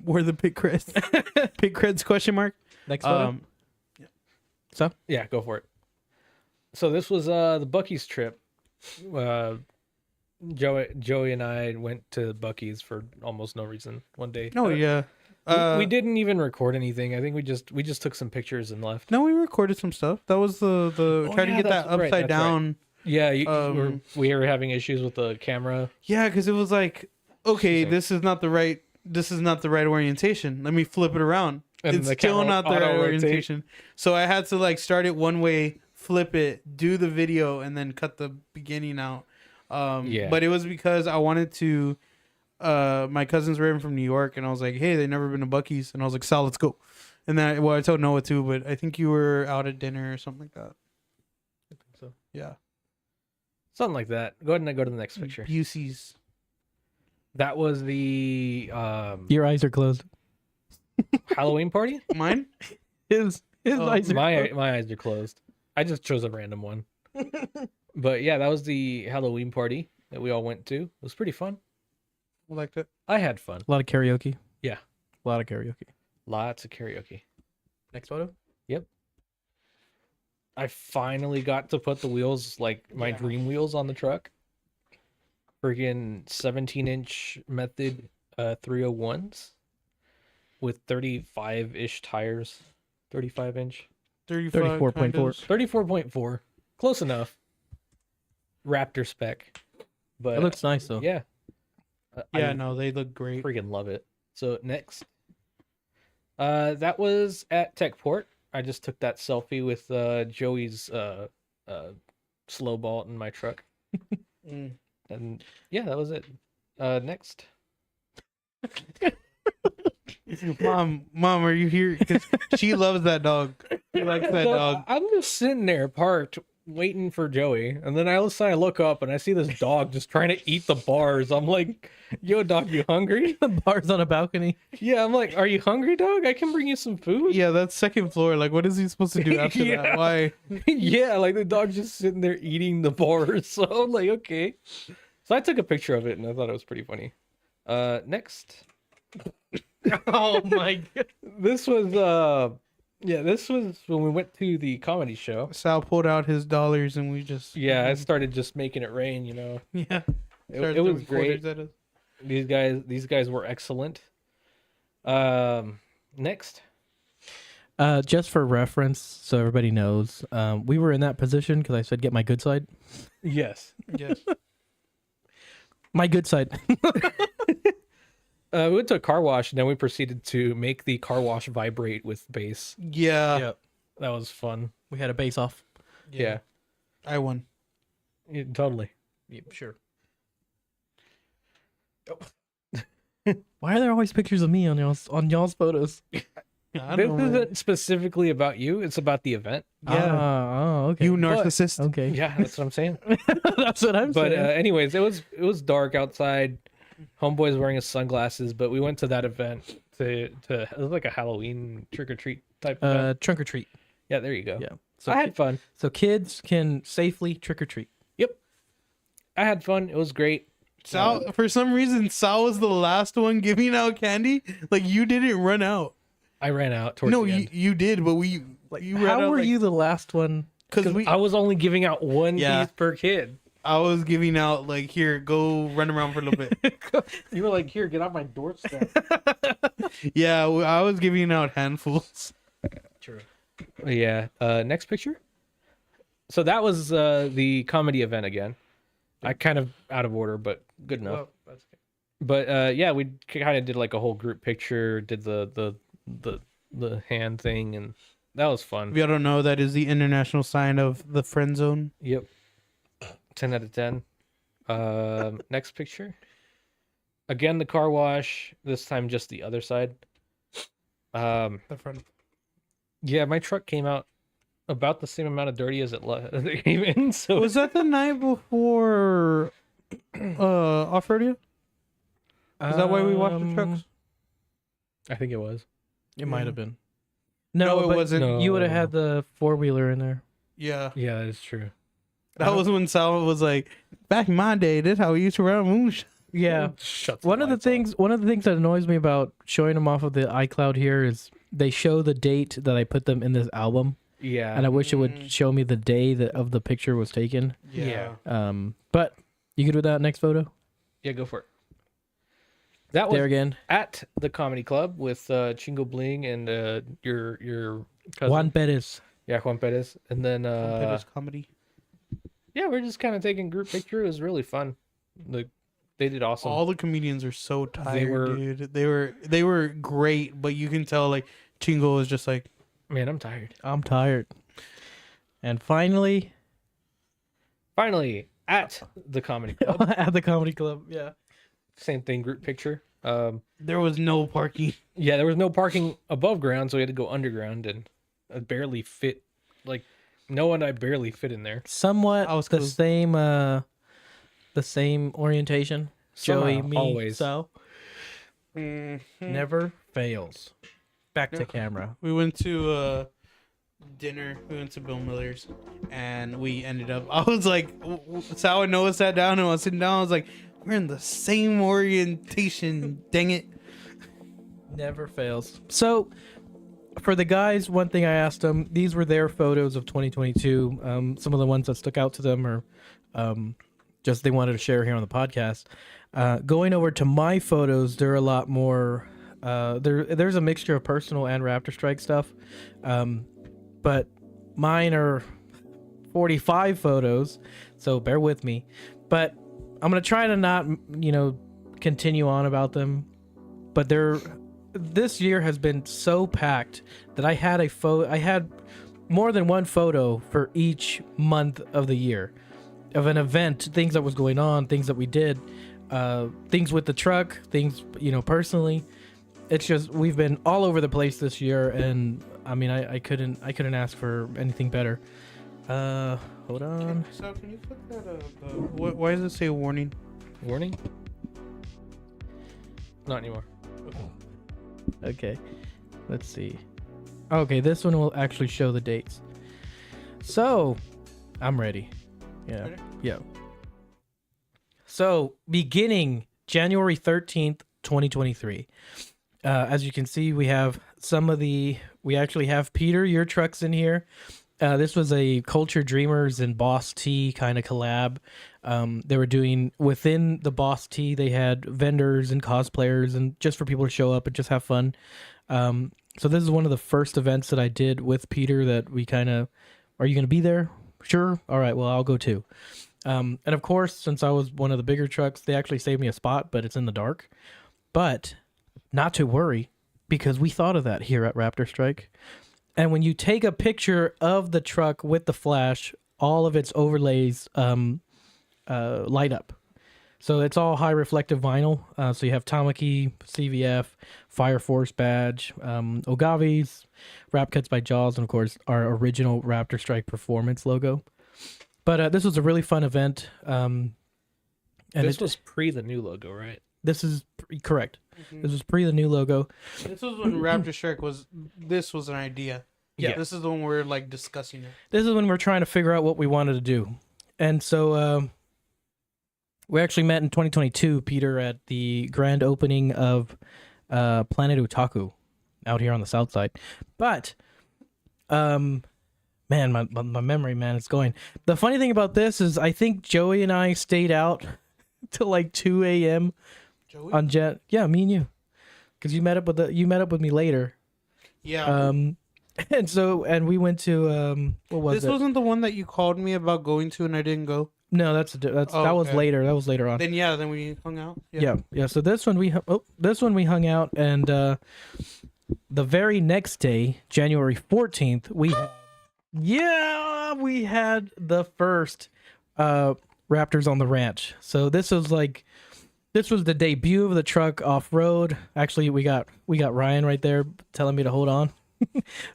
where the pic creds question mark. Next photo. So Yeah, go for it. So this was the Buc-ee's trip. Joey and I went to Buc-ee's for almost no reason one day. Oh yeah. We didn't even record anything. I think we just took some pictures and left. No, we recorded some stuff. That was the try to get that that's right, upside that's down. Yeah, we were having issues with the camera. Yeah, because it was like, okay, Interesting. this is not the right orientation. Let me flip it around. And It's the still camera not the right auto-rotate. orientation. So I had to like start it one way, flip it, do the video, and then cut the beginning out. But it was because I wanted to. My cousins were in from New York, and I was like, hey, they've never been to Buc-ee's, and I was like, Sal, let's go. And then I told Noah too, but I think you were out at dinner or something like that. I think so. Yeah. Something like that. Go ahead and go to the next picture. Busey's. That was the your eyes are closed. Halloween party. Mine? His eyes are closed. My eyes are closed. I just chose a random one. But yeah, that was the Halloween party that we all went to. It was pretty fun. I liked it. I had fun. A lot of karaoke. Yeah. A lot of karaoke. Lots of karaoke. Next photo. I finally got to put the wheels, like my dream wheels, on the truck. Friggin' 17-inch Method 301s with 35-ish tires. 35-inch. 34.4. 34.4. Close enough. Raptor spec. But It looks nice though. yeah. Yeah, I no, they look great. freaking love it. So next. That was at Techport. I just took that selfie with Joey's slow bolt in my truck. Mm. And yeah, that was it. Next. Mom, are you here? Because she loves that dog. She likes that So, dog. I'm just sitting there parked waiting for Joey, and then all of a sudden I look up and I see this dog just trying to eat the bars. I'm like, yo, dog, you hungry? Bars on a balcony. Yeah, I'm like, are you hungry, dog? I can bring you some food. Yeah, that's second floor. Like, what is he supposed to do after Yeah. that? Why? Yeah, like the dog's just sitting there eating the bars. So I'm like, okay. So I took a picture of it and I thought it was pretty funny. Next. Oh my god. This was this was when we went to the comedy show. Sal pulled out his dollars and we just Yeah, I started just making it rain, you know. yeah. It was great. These guys were excellent. Next. Just for reference, so everybody knows, we were in that position because I said get my good side. Yes. Yes. My good side. We went to a car wash and then we proceeded to make the car wash vibrate with bass. Yeah. That was fun. We had a base off. Yeah. I won. Yeah, totally. Yeah, sure. Why are there always pictures of me on y'all's photos? I This don't know. isn't specifically about you. It's about the event. Yeah. Oh, okay. You narcissist. Okay. Yeah, that's what I'm saying. That's what I'm But saying. anyways, it was dark outside. Homeboy's wearing his sunglasses, but we went to that event to it was like a Halloween trick or treat type event. Trunk or treat. Yeah, there you go. Yeah. I had fun. So kids can safely trick or treat. Yep. I had fun. It was great. Sal, for some reason, Sal was the last one giving out candy. Like, you didn't run out. I ran out towards No, the end. you did, but you ran How out, were like- you the last one? Because I was only giving out one Yeah. piece per kid. I was giving out like, here, go run around for a little bit. You were like, here, get off my doorstep. Yeah, I was giving out handfuls. True. Yeah. Next picture. So that was the comedy event again. I kind of out of order, but good enough. that's okay. But yeah, we kind of did like a whole group picture, did the hand thing, and that was fun. If y'all don't know, that is the international sign of the friend zone. Yep. 10 out of 10. Next picture. Again, the car wash. This time, just the other side. The front. Yeah, my truck came out about the same amount of dirty as it came in. So Was that the night before off-road? Is that why we washed the trucks? I think it was. It might have been. No, it but wasn't. No. You would have had the 4-wheeler in there. Yeah. Yeah, that is true. That was when Sal was like, back in my day, this is how we used to run moonshine. Yeah. Shut One of the things that annoys me about showing them off of the iCloud here is they show the date that I put them in this album, Yeah. and I wish it would show me the day that of the picture was taken. Yeah. But you good with that next photo? Yeah, go for it. That was There again, at the comedy club with Chingo Bling and your cousin. Juan Perez. Yeah, Juan Perez. And then Pettis comedy. yeah, we're just kind of taking group picture. It was really fun. They did awesome. All the comedians are so tired, were- dude. They were great, but you can tell like Chingo was just like, Man, I'm tired. I'm tired. And finally, Finally, at the comedy club. at the comedy club, yeah. Same thing, group picture. there was no parking. Yeah, there was no parking above ground, so we had to go underground, and I barely fit. Like, Noah and I barely fit in there. Somewhat I was the close. same orientation. Joey, Somehow, me, always. so never fails. Back to No. camera. We went to dinner. We went to Bill Miller's, and we ended up. I was like, Sal and Noah sat down, and I was sitting down. I was like, we're in the same orientation. Dang it! Never fails. So, for the guys, one thing I asked them, these were their photos of 2022. Some of the ones that stuck out to them are just they wanted to share here on the podcast. Going over to my photos, they're a lot more. There's a mixture of personal and Raptorstrike stuff, but mine are 45 photos, so bear with me. But I'm gonna try to not, continue on about them. But this year has been so packed that I had more than one photo for each month of the year of an event, things that was going on, things that we did, things with the truck, things, personally. It's just, we've been all over the place this year, and I mean, I couldn't ask for anything better. Hold on. So can you put that? Why does it say warning? Warning? Not anymore. Okay, let's see. Okay, this one will actually show the dates. So, I'm ready. Yeah. Ready? Yeah. So, beginning January 13th, 2023. As you can see, we actually have Peter, your trucks in here. This was a Culture Dreamers and Boss T kind of collab. They were doing within the Boss T, they had vendors and cosplayers and just for people to show up and just have fun. So this is one of the first events that I did with Peter that we kind of, are you going to be there? Sure. All right. Well, I'll go too. And of course, since I was one of the bigger trucks, they actually saved me a spot, but it's in the dark. But not to worry, because we thought of that here at Raptorstrike. And when you take a picture of the truck with the flash, all of its overlays light up. So it's all high reflective vinyl. So you have Tamaki, CVF, Fire Force badge, Ogavis, Wrap Cuts by Jaws, and of course our original Raptorstrike Performance logo. But this was a really fun event. And This was pre the new logo, right? This is correct. This was pre the new logo. This was when Raptorstrike was. This was an idea. Yeah. This is the one we're like discussing it. This is when we're trying to figure out what we wanted to do. And so we actually met in 2022, Peter, at the grand opening of Planet Otaku out here on the south side. But, man, my memory, man, it's going. The funny thing about this is I think Joey and I stayed out till like 2 a.m. Joey? on me and you. Because you met up with me later. Yeah. and we went to what was This it? wasn't the one that you called me about going to and I didn't go. No, that was okay. later. That was later on. Then we hung out. Yeah. So this one we hung out, and the very next day, January 14th, we had the first Raptors on the ranch. So this was the debut of the truck off road. Actually, we got Ryan right there telling me to hold on.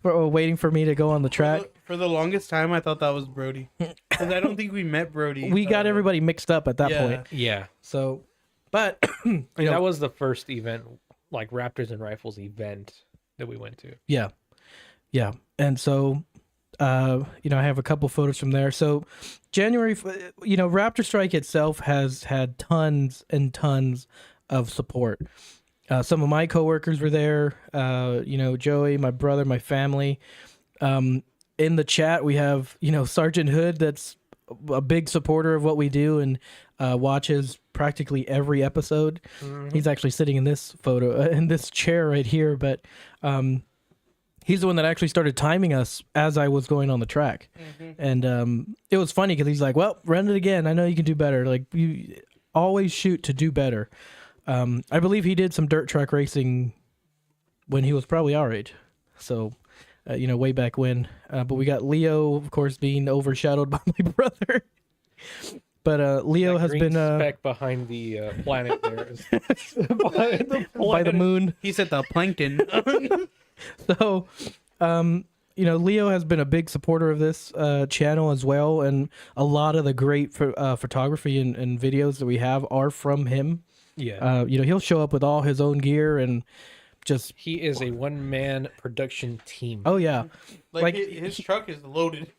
We're waiting for me to go on the track. For the longest time, I thought that was Brody, because I don't think we met Brody. We got everybody mixed up at that point. Yeah. So, but that was the first event, like Raptors and Rifles event that we went to. Yeah. And so, I have a couple photos from there. So January, Raptorstrike itself has had tons and tons of support. Some of my coworkers were there, Joey, my brother, my family. In the chat, we have, Sergeant Hood, that's a big supporter of what we do and watches practically every episode. Mm-hmm. He's actually sitting in this photo, in this chair right here, but he's the one that actually started timing us as I was going on the track. Mm-hmm. And it was funny because he's like, well, run it again. I know you can do better. Like, you always shoot to do better. I believe he did some dirt track racing when he was probably our age. So, way back when. But we got Leo, of course, being overshadowed by my brother. But Leo has been speck behind the planet there. By the moon. He said the plankton. So, Leo has been a big supporter of this channel as well, and a lot of the great photography and videos that we have are from him. Yeah. He'll show up with all his own gear and just... He is a one-man production team. Oh, yeah. Like his truck is loaded.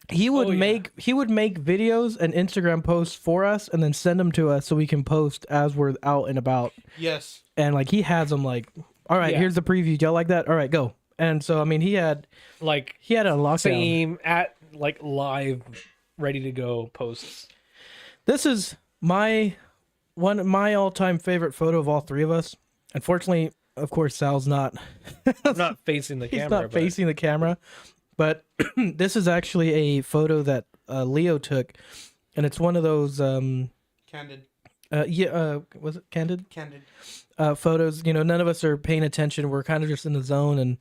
He would make videos and Instagram posts for us and then send them to us so we can post as we're out and about. Yes. And, he has them, all right, here's the preview. Y'all like that? All right, go. And so, he had... he had a lockdown. Same at, live, ready to go posts. This is one of my all-time favorite photo of all three of us. Unfortunately, of course, Sal's not... not facing the camera. He's not facing the camera. But this is actually a photo that Leo took, and it's one of those... Candid. Was it Candid? Candid. Photos. None of us are paying attention. We're kind of just in the zone, and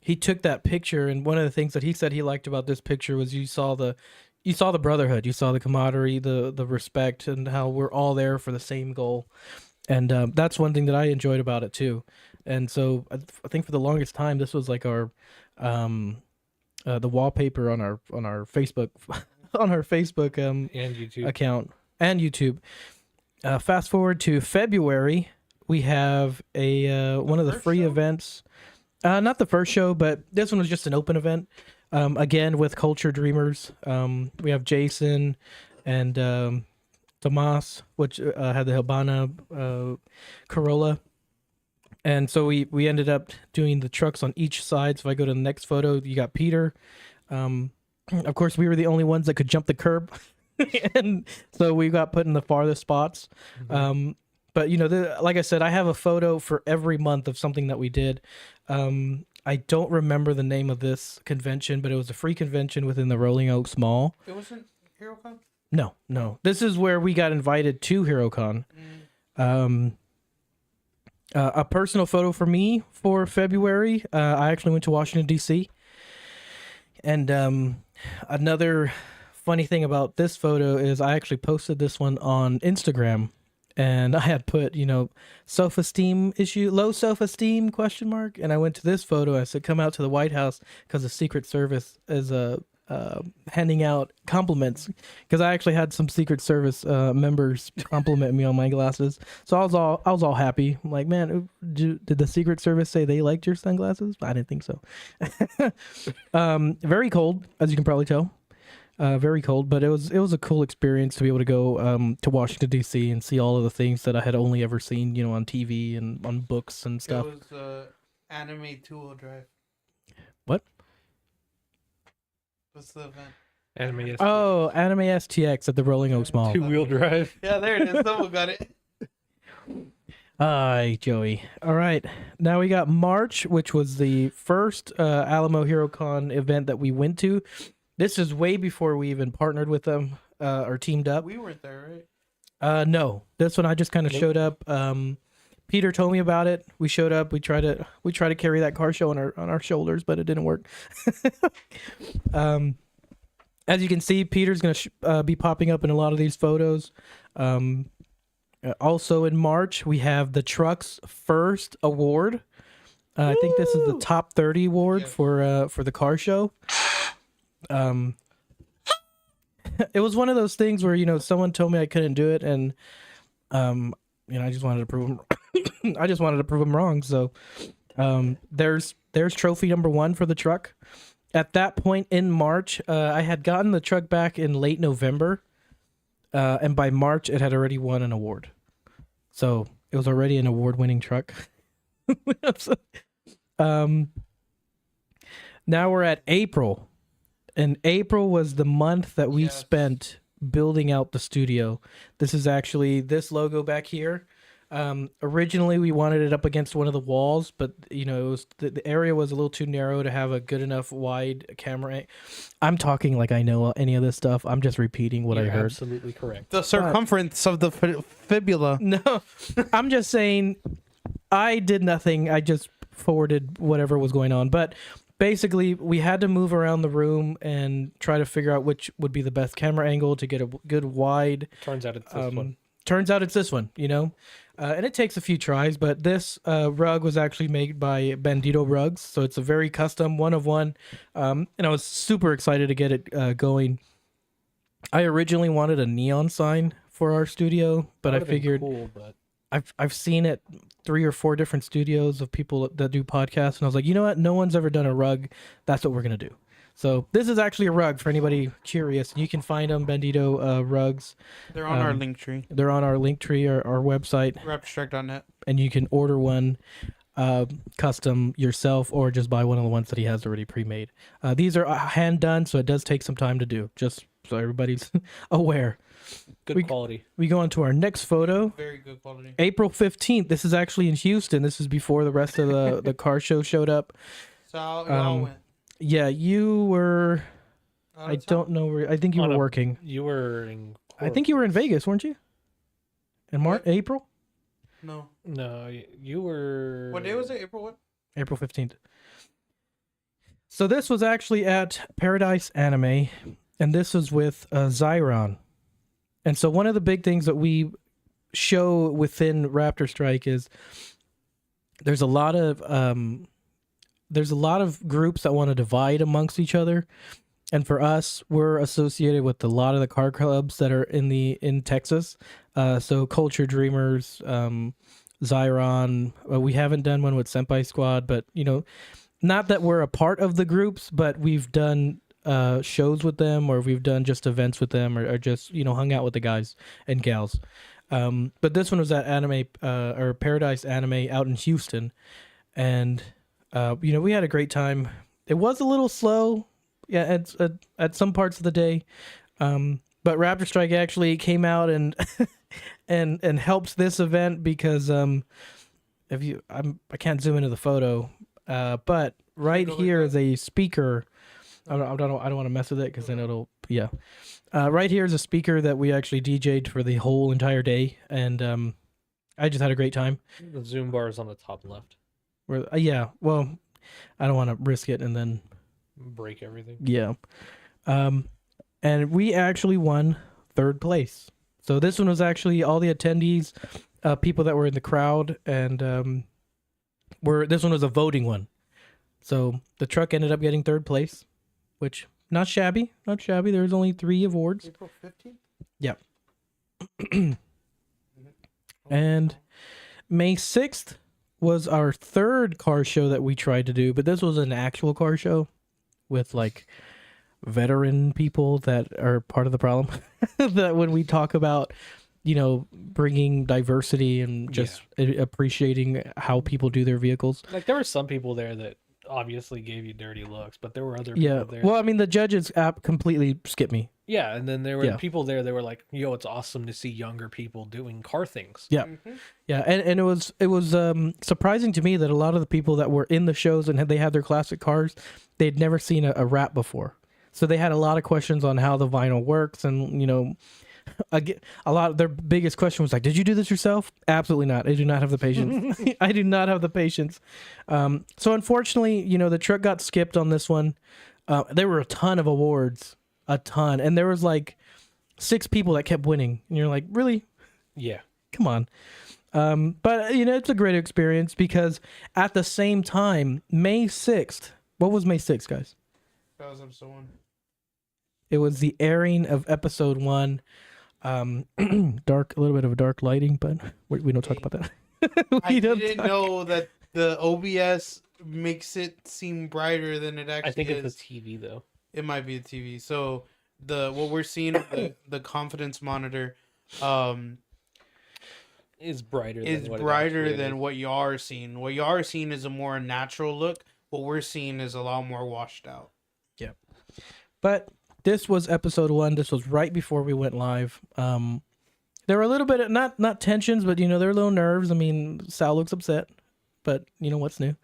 he took that picture, and one of the things that he said he liked about this picture was you saw the brotherhood, you saw the camaraderie, the respect, and how we're all there for the same goal. And that's one thing that I enjoyed about it too. And so I think for the longest time, this was like our the wallpaper on our Facebook and YouTube account and YouTube. Fast forward to February, we have one of the free events. Not the first show, but this one was just an open event. Again, with Culture Dreamers. We have Jason and Tomas, which had the Habana Corolla. And so we ended up doing the trucks on each side. So if I go to the next photo, you got Peter. Of course, we were the only ones that could jump the curb. And so we got put in the farthest spots. Mm-hmm. But, like I said, I have a photo for every month of something that we did. I don't remember the name of this convention, but it was a free convention within the Rolling Oaks Mall. It wasn't HeroCon? No. This is where we got invited to HeroCon. A personal photo for me for February, I actually went to Washington, D.C. And another funny thing about this photo is I actually posted this one on Instagram. And I had put, self-esteem issue, low self-esteem ? And I went to this photo. I said, come out to the White House because the Secret Service is handing out compliments. Because I actually had some Secret Service members compliment me on my glasses. So I was all happy. I'm like, man, did the Secret Service say they liked your sunglasses? I didn't think so. Very cold, as you can probably tell. Very cold, but it was a cool experience to be able to go to Washington, D.C. and see all of the things that I had only ever seen, on TV and on books and stuff. It was Anime 2-wheel drive. What? What's the event? Anime STX. Oh, Anime STX at the Rolling Oaks Mall. 2-wheel drive. Yeah, there it is. Someone got it. Hi, Joey. All right. Now we got March, which was the first Alamo HeroCon event that we went to. This is way before we even partnered with them or teamed up. We weren't there, right? No. This one I just kind of Nope. showed up. Peter told me about it. We showed up. We tried to carry that car show on our shoulders, but it didn't work. As you can see, Peter's going to be popping up in a lot of these photos. Also in March, we have the truck's first award. I think this is the top 30 award for the car show. It was one of those things where someone told me I couldn't do it, and I just wanted to prove them. I just wanted to prove them wrong. So there's trophy number 1 for the truck. At that point in March, I had gotten the truck back in late November. And by March, it had already won an award. So it was already an award-winning truck. Now we're at April. And April was the month that we spent building out the studio. This is actually this logo back here. Originally, we wanted it up against one of the walls, but it was the area was a little too narrow to have a good enough wide camera. I'm talking like I know any of this stuff. I'm just repeating what I heard. Absolutely correct. The circumference of the fibula. No, I'm just saying I did nothing. I just forwarded whatever was going on. But basically, we had to move around the room and try to figure out which would be the best camera angle to get a good wide. Turns out it's this one. Turns out it's this one, and it takes a few tries, but this rug was actually made by Bandito Rugs, so it's a very custom, one of one, and I was super excited to get it going. I originally wanted a neon sign for our studio, but I figured cool, but I've seen it 3 or 4 different studios of people that do podcasts, and I was like, you know what? No one's ever done a rug. That's what we're gonna do. So this is actually a rug for anybody curious. You can find them, Bandito Rugs. They're on our link tree. They're on our link tree or our website. Raptorstrike.net. And you can order one custom yourself or just buy one of the ones that he has already pre-made. These are hand done, so it does take some time to do, just so everybody's aware. good quality. We go on to our next photo. Very good quality. April 15th. This is actually in Houston. This is before the rest of the car show showed up. So how it all went. Yeah, you were... I don't know where... I think you were working. You were in... I think you were in Vegas, weren't you? In March? April? No. No, you were... What day was it? April what? April 15th. So this was actually at Paradise Anime, and this was with Zyron. And so one of the big things that we show within Raptorstrike is there's a lot of groups that want to divide amongst each other. And for us, we're associated with a lot of the car clubs that are in Texas. So Culture Dreamers, Zyron. We haven't done one with Senpai Squad, but not that we're a part of the groups, but we've done shows with them, or we've done just events with them, or just hung out with the guys and gals. But this one was at Anime or Paradise Anime out in Houston, and we had a great time. It was a little slow. Yeah, at some parts of the day, but Raptorstrike actually came out and and helped this event because I can't zoom into the photo, but right here is a speaker. I don't want to mess with it because then it'll right here is a speaker that we actually DJ'd for the whole entire day, and I just had a great time. The zoom bar is on the top left. Well, I don't want to risk it and then break everything. Yeah. And we actually won 3rd place. So this one was actually all the attendees, people that were in the crowd, and this one was a voting one. So the truck ended up getting 3rd place, which not shabby. There's only 3 awards. April 15th? Yeah. And May 6th was our 3rd car show that we tried to do, but this was an actual car show with like veteran people that are part of the problem. That when we talk about bringing diversity and just appreciating how people do their vehicles, like there were some people there that obviously gave you dirty looks, but there were other people there. Well, I mean, the judges app completely skipped me. Yeah, and then there were Yeah. people there that were like, "Yo, it's awesome to see younger people doing car things." Yeah. Yeah, and it was surprising to me that a lot of the people that were in the shows and they had their classic cars, they'd never seen a wrap before. So they had a lot of questions on how the vinyl works, and a lot of their biggest question was like, "Did you do this yourself?" Absolutely not. I do not have the patience. I do not have the patience. So unfortunately, the truck got skipped on this one. There were a ton of awards, a ton, and there was like 6 people that kept winning, and you're like, really? Yeah. Come on. But it's a great experience because at the same time, May 6th, what was May 6th, guys? That was episode 1. It was the airing of episode 1. A little bit of dark lighting, but we don't talk about that. I didn't know that the OBS makes it seem brighter than it actually is. I think it's the TV though. It might be the TV. So what we're seeing, the confidence monitor, is brighter than what you are seeing. What you are seeing is a more natural look. What we're seeing is a lot more washed out. Yeah. But this was episode 1. This was right before we went live. There were a little bit of not tensions, but there were little nerves. I mean, Sal looks upset, but what's new?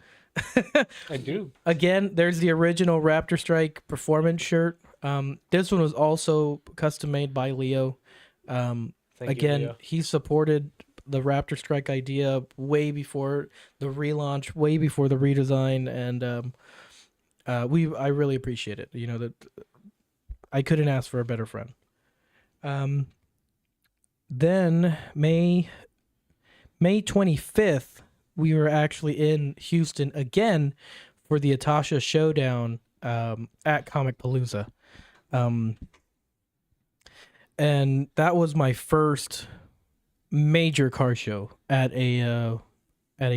I do. Again, there's the original Raptorstrike performance shirt. This one was also custom made by Leo. Thank you, Leo. He supported the Raptorstrike idea way before the relaunch, way before the redesign, and I really appreciate it. That I couldn't ask for a better friend. Then May 25th, we were actually in Houston again for the Atasha Showdown at Comic Palooza. And that was my first major car show at a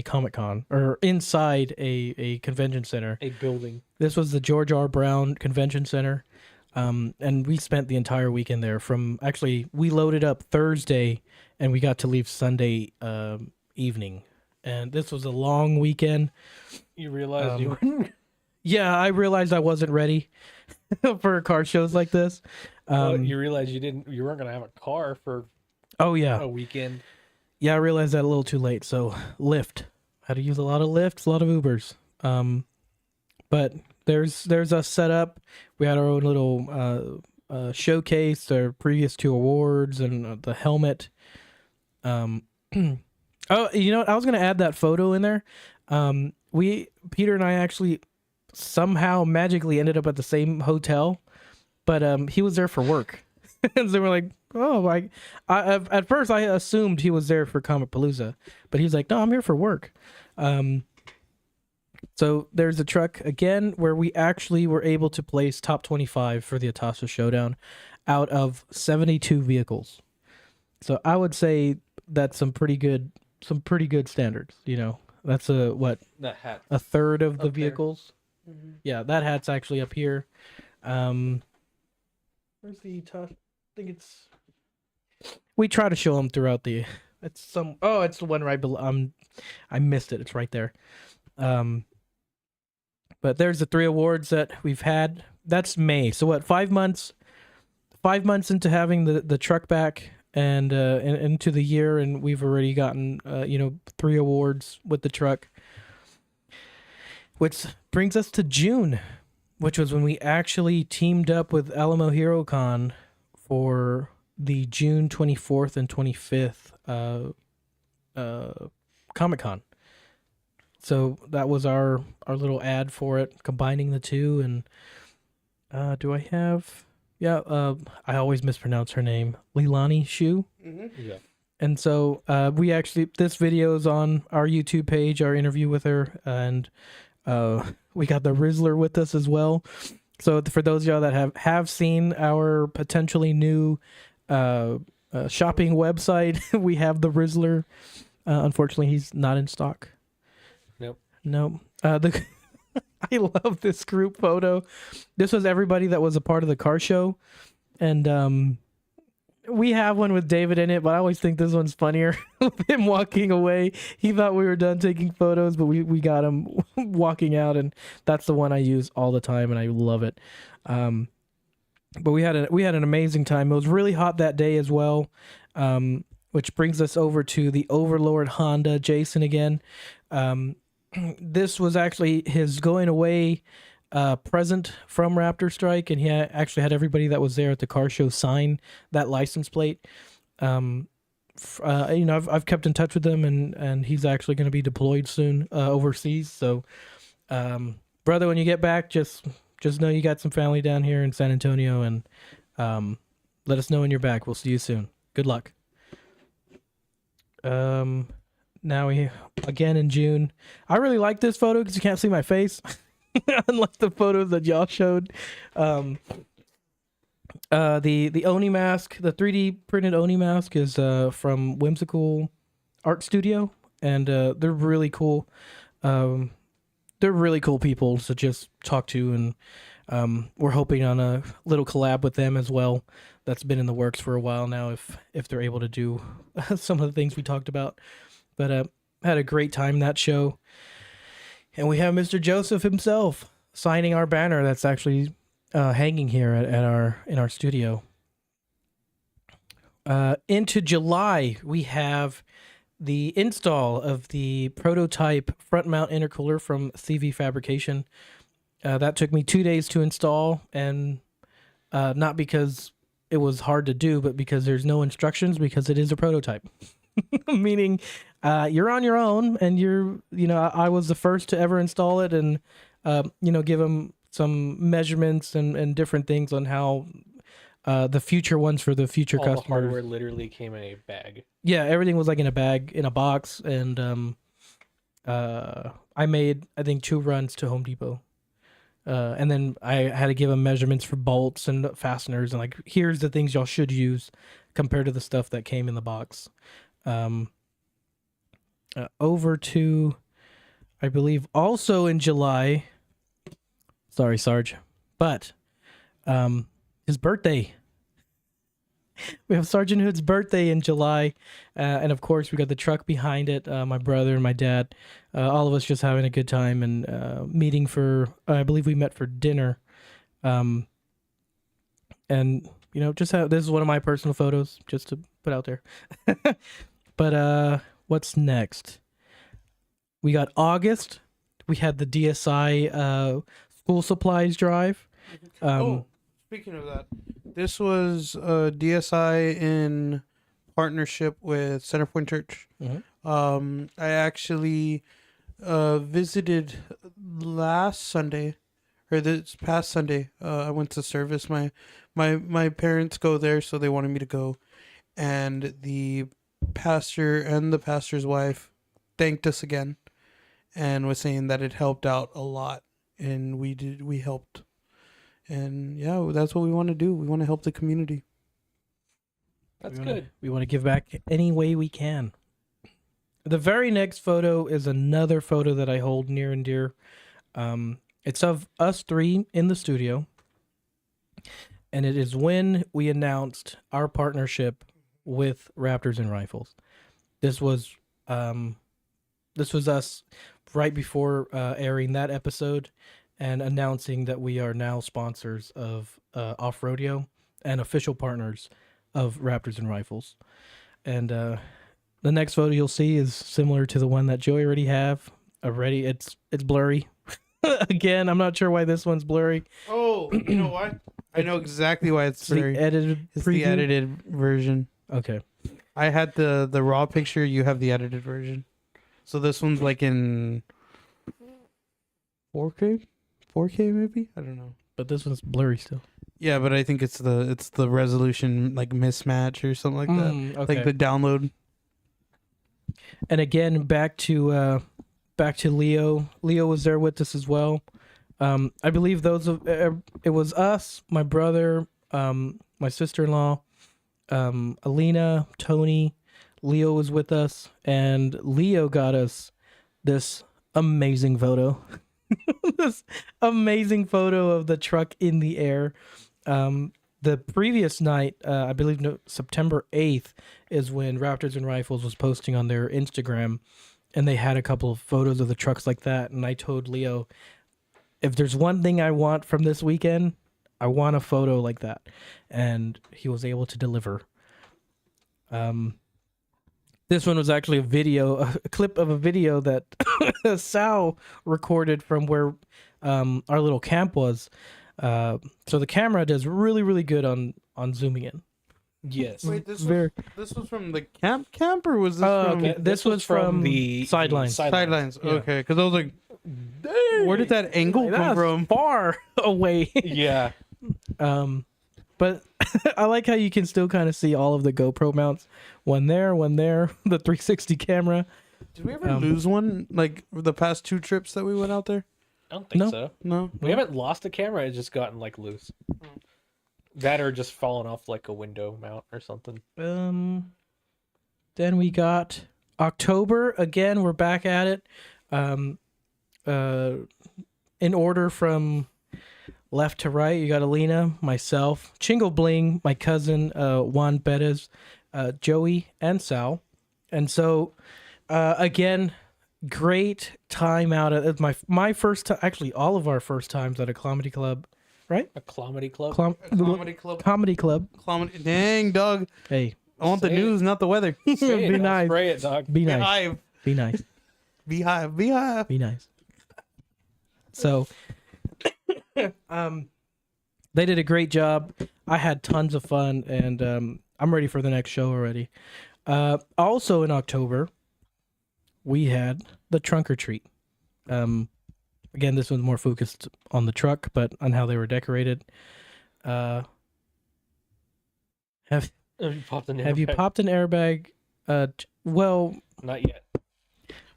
Comic-Con, or inside a convention center. A building. This was the George R. Brown Convention Center. And we spent the entire weekend there. We loaded up Thursday and we got to leave Sunday evening. And this was a long weekend. You realized you were... Yeah, I realized I wasn't ready for car shows like this. You realized you weren't gonna have a car for a weekend. Yeah, I realized that a little too late. So Lyft. Had to use a lot of Lyfts, a lot of Ubers. But there's us set up. We had our own little showcase, our previous 2 awards, and the helmet. Oh, you know what? I was gonna add that photo in there. Peter and I actually somehow magically ended up at the same hotel, but he was there for work, and so we're like, oh, at first I assumed he was there for Comic Palooza, but he's like, no, I'm here for work. So there's a truck again where we actually were able to place top 25 for the Atasha Showdown out of 72 vehicles. So I would say that's some pretty good standards. That's that hat, a third of the vehicles. Mm-hmm. Yeah, that hat's actually up here. Where's the Atasha? I think it's. We try to show them throughout the. It's the one right below. I missed it. It's right there. But there's the 3 awards that we've had. That's May. So what? 5 months. 5 months into having the truck back and into the year, and we've already gotten 3 awards with the truck. Which brings us to June, which was when we actually teamed up with Alamo HeroCon for the June 24th and 25th Comic-Con. So that was our little ad for it, combining the 2. And do I have... Yeah, I always mispronounce her name. Leilani Shu. Mm-hmm. Yeah. And so this video is on our YouTube page, our interview with her, and we got the Rizzler with us as well. So for those of y'all that have seen our potentially new shopping website, we have the Rizzler. Unfortunately, he's not in stock. Nope. I love this group photo. This was everybody that was a part of the car show. And we have one with David in it, but I always think this one's funnier with him walking away. He thought we were done taking photos, but we got him walking out, and that's the one I use all the time, and I love it. But we had an amazing time. It was really hot that day as well, which brings us over to the Overlord Honda, Jason again. This was actually his going away present from Raptorstrike, and he actually had everybody that was there at the car show sign that license plate. I've kept in touch with him, and he's actually going to be deployed soon overseas. So, brother, when you get back, just know you got some family down here in San Antonio, and let us know when you're back. We'll see you soon. Good luck. Now we again in June. I really like this photo because you can't see my face, unlike the photos that y'all showed. The Oni mask, the 3D printed Oni mask, is from Whimsical Art Studio, and they're really cool. They're really cool people to just talk to, and we're hoping on a little collab with them as well. That's been in the works for a while now, if they're able to do some of the things we talked about. But had a great time that show. And we have Mr. Joseph himself signing our banner that's actually hanging here in our studio. Into July, we have the install of the prototype front mount intercooler from CV Fabrication. That took me 2 days to install, and not because it was hard to do, but because there's no instructions, because it is a prototype. Meaning you're on your own, and I was the first to ever install it, and give them some measurements and different things on how the future ones for the future All customers. the hardware literally came in a bag. Yeah, everything was like in a bag, in a box, and I made, I think, 2 runs to Home Depot. And then I had to give them measurements for bolts and fasteners, and like, here's the things y'all should use compared to the stuff that came in the box. Over to, I believe, also in July. Sorry, Sarge, but his birthday. We have Sergeant Hood's birthday in July, and of course we got the truck behind it. My brother and my dad, all of us just having a good time, and meeting for, I believe we met for dinner, and this is one of my personal photos just to put out there. But what's next? We got August. We had the DSI school supplies drive. Speaking of that, this was DSI in partnership with Centerpoint Church. Mm-hmm. I actually visited last Sunday, or this past Sunday. I went to service. My parents go there, so they wanted me to go, and the pastor and the pastor's wife thanked us again, and was saying that it helped out a lot, and we helped. And yeah, that's what we want to do. We want to help the community. That's good. We want to give back any way we can. The very next photo is another photo that I hold near and dear. It's of us 3 in the studio. And it is when we announced our partnership with Raptors and Rifles. This was us right before airing that episode, and announcing that we are now sponsors of Off Rodeo and official partners of Raptors and Rifles. And the next photo you'll see is similar to the one that Joey already have. It's blurry. Again, I'm not sure why this one's blurry. Oh, you know why? I know exactly why it's blurry. The edited It's preview? the edited version. Okay. I had the raw picture. You have the edited version. So this one's like in 4K? 4K maybe? I don't know. But this one's blurry still. Yeah, but I think it's the resolution like mismatch or something like that. Okay. Like the download. And again, back to Leo. Leo was there with us as well. I believe it was us, my brother, my sister-in-law, Alina, Tony. Leo was with us, and Leo got us this amazing photo. This amazing photo of the truck in the air. The previous night, I believe September 8th, is when Raptors and Rifles was posting on their Instagram, and they had a couple of photos of the trucks like that. And I told Leo, if there's one thing I want from this weekend, I want a photo like that, and he was able to deliver. This one was actually a clip of a video that Sal recorded from where our little camp was. So the camera does really, really good on zooming in. Yes. Wait, this Very- was from the camp or was this Oh, from okay. This was from the sidelines. sidelines? Yeah. Okay, because I was like, where did that angle come That's from? far away. Yeah. But I like how you can still kind of see all of the GoPro mounts. One there, the 360 camera. Did we ever lose one like the past 2 trips that we went out there? I don't think No. so. No. We haven't lost a camera. It's just gotten like loose. That or just fallen off like a window mount or something. Then we got October again. We're back at it. In order from left to right, you got Alina, myself, Chingle Bling, my cousin Juan Bettis, Joey, and Sal. And so again, great time out at my first time. Actually, all of our first times at a comedy club, right? A comedy club. Comedy club. Comedy club. Dang, dog. Hey, I want the Say it. news, not the weather. Say it, Be don't nice. Spray it, dog. be nice. Beehive. Be nice. Beehive. Be nice. So, they did a great job. I had tons of fun, and I'm ready for the next show already. Also in October, we had the trunk or treat. Again, this was more focused on the truck, but on how they were decorated. Have Have you popped an Have you airbag? popped an airbag? Well, Not yet.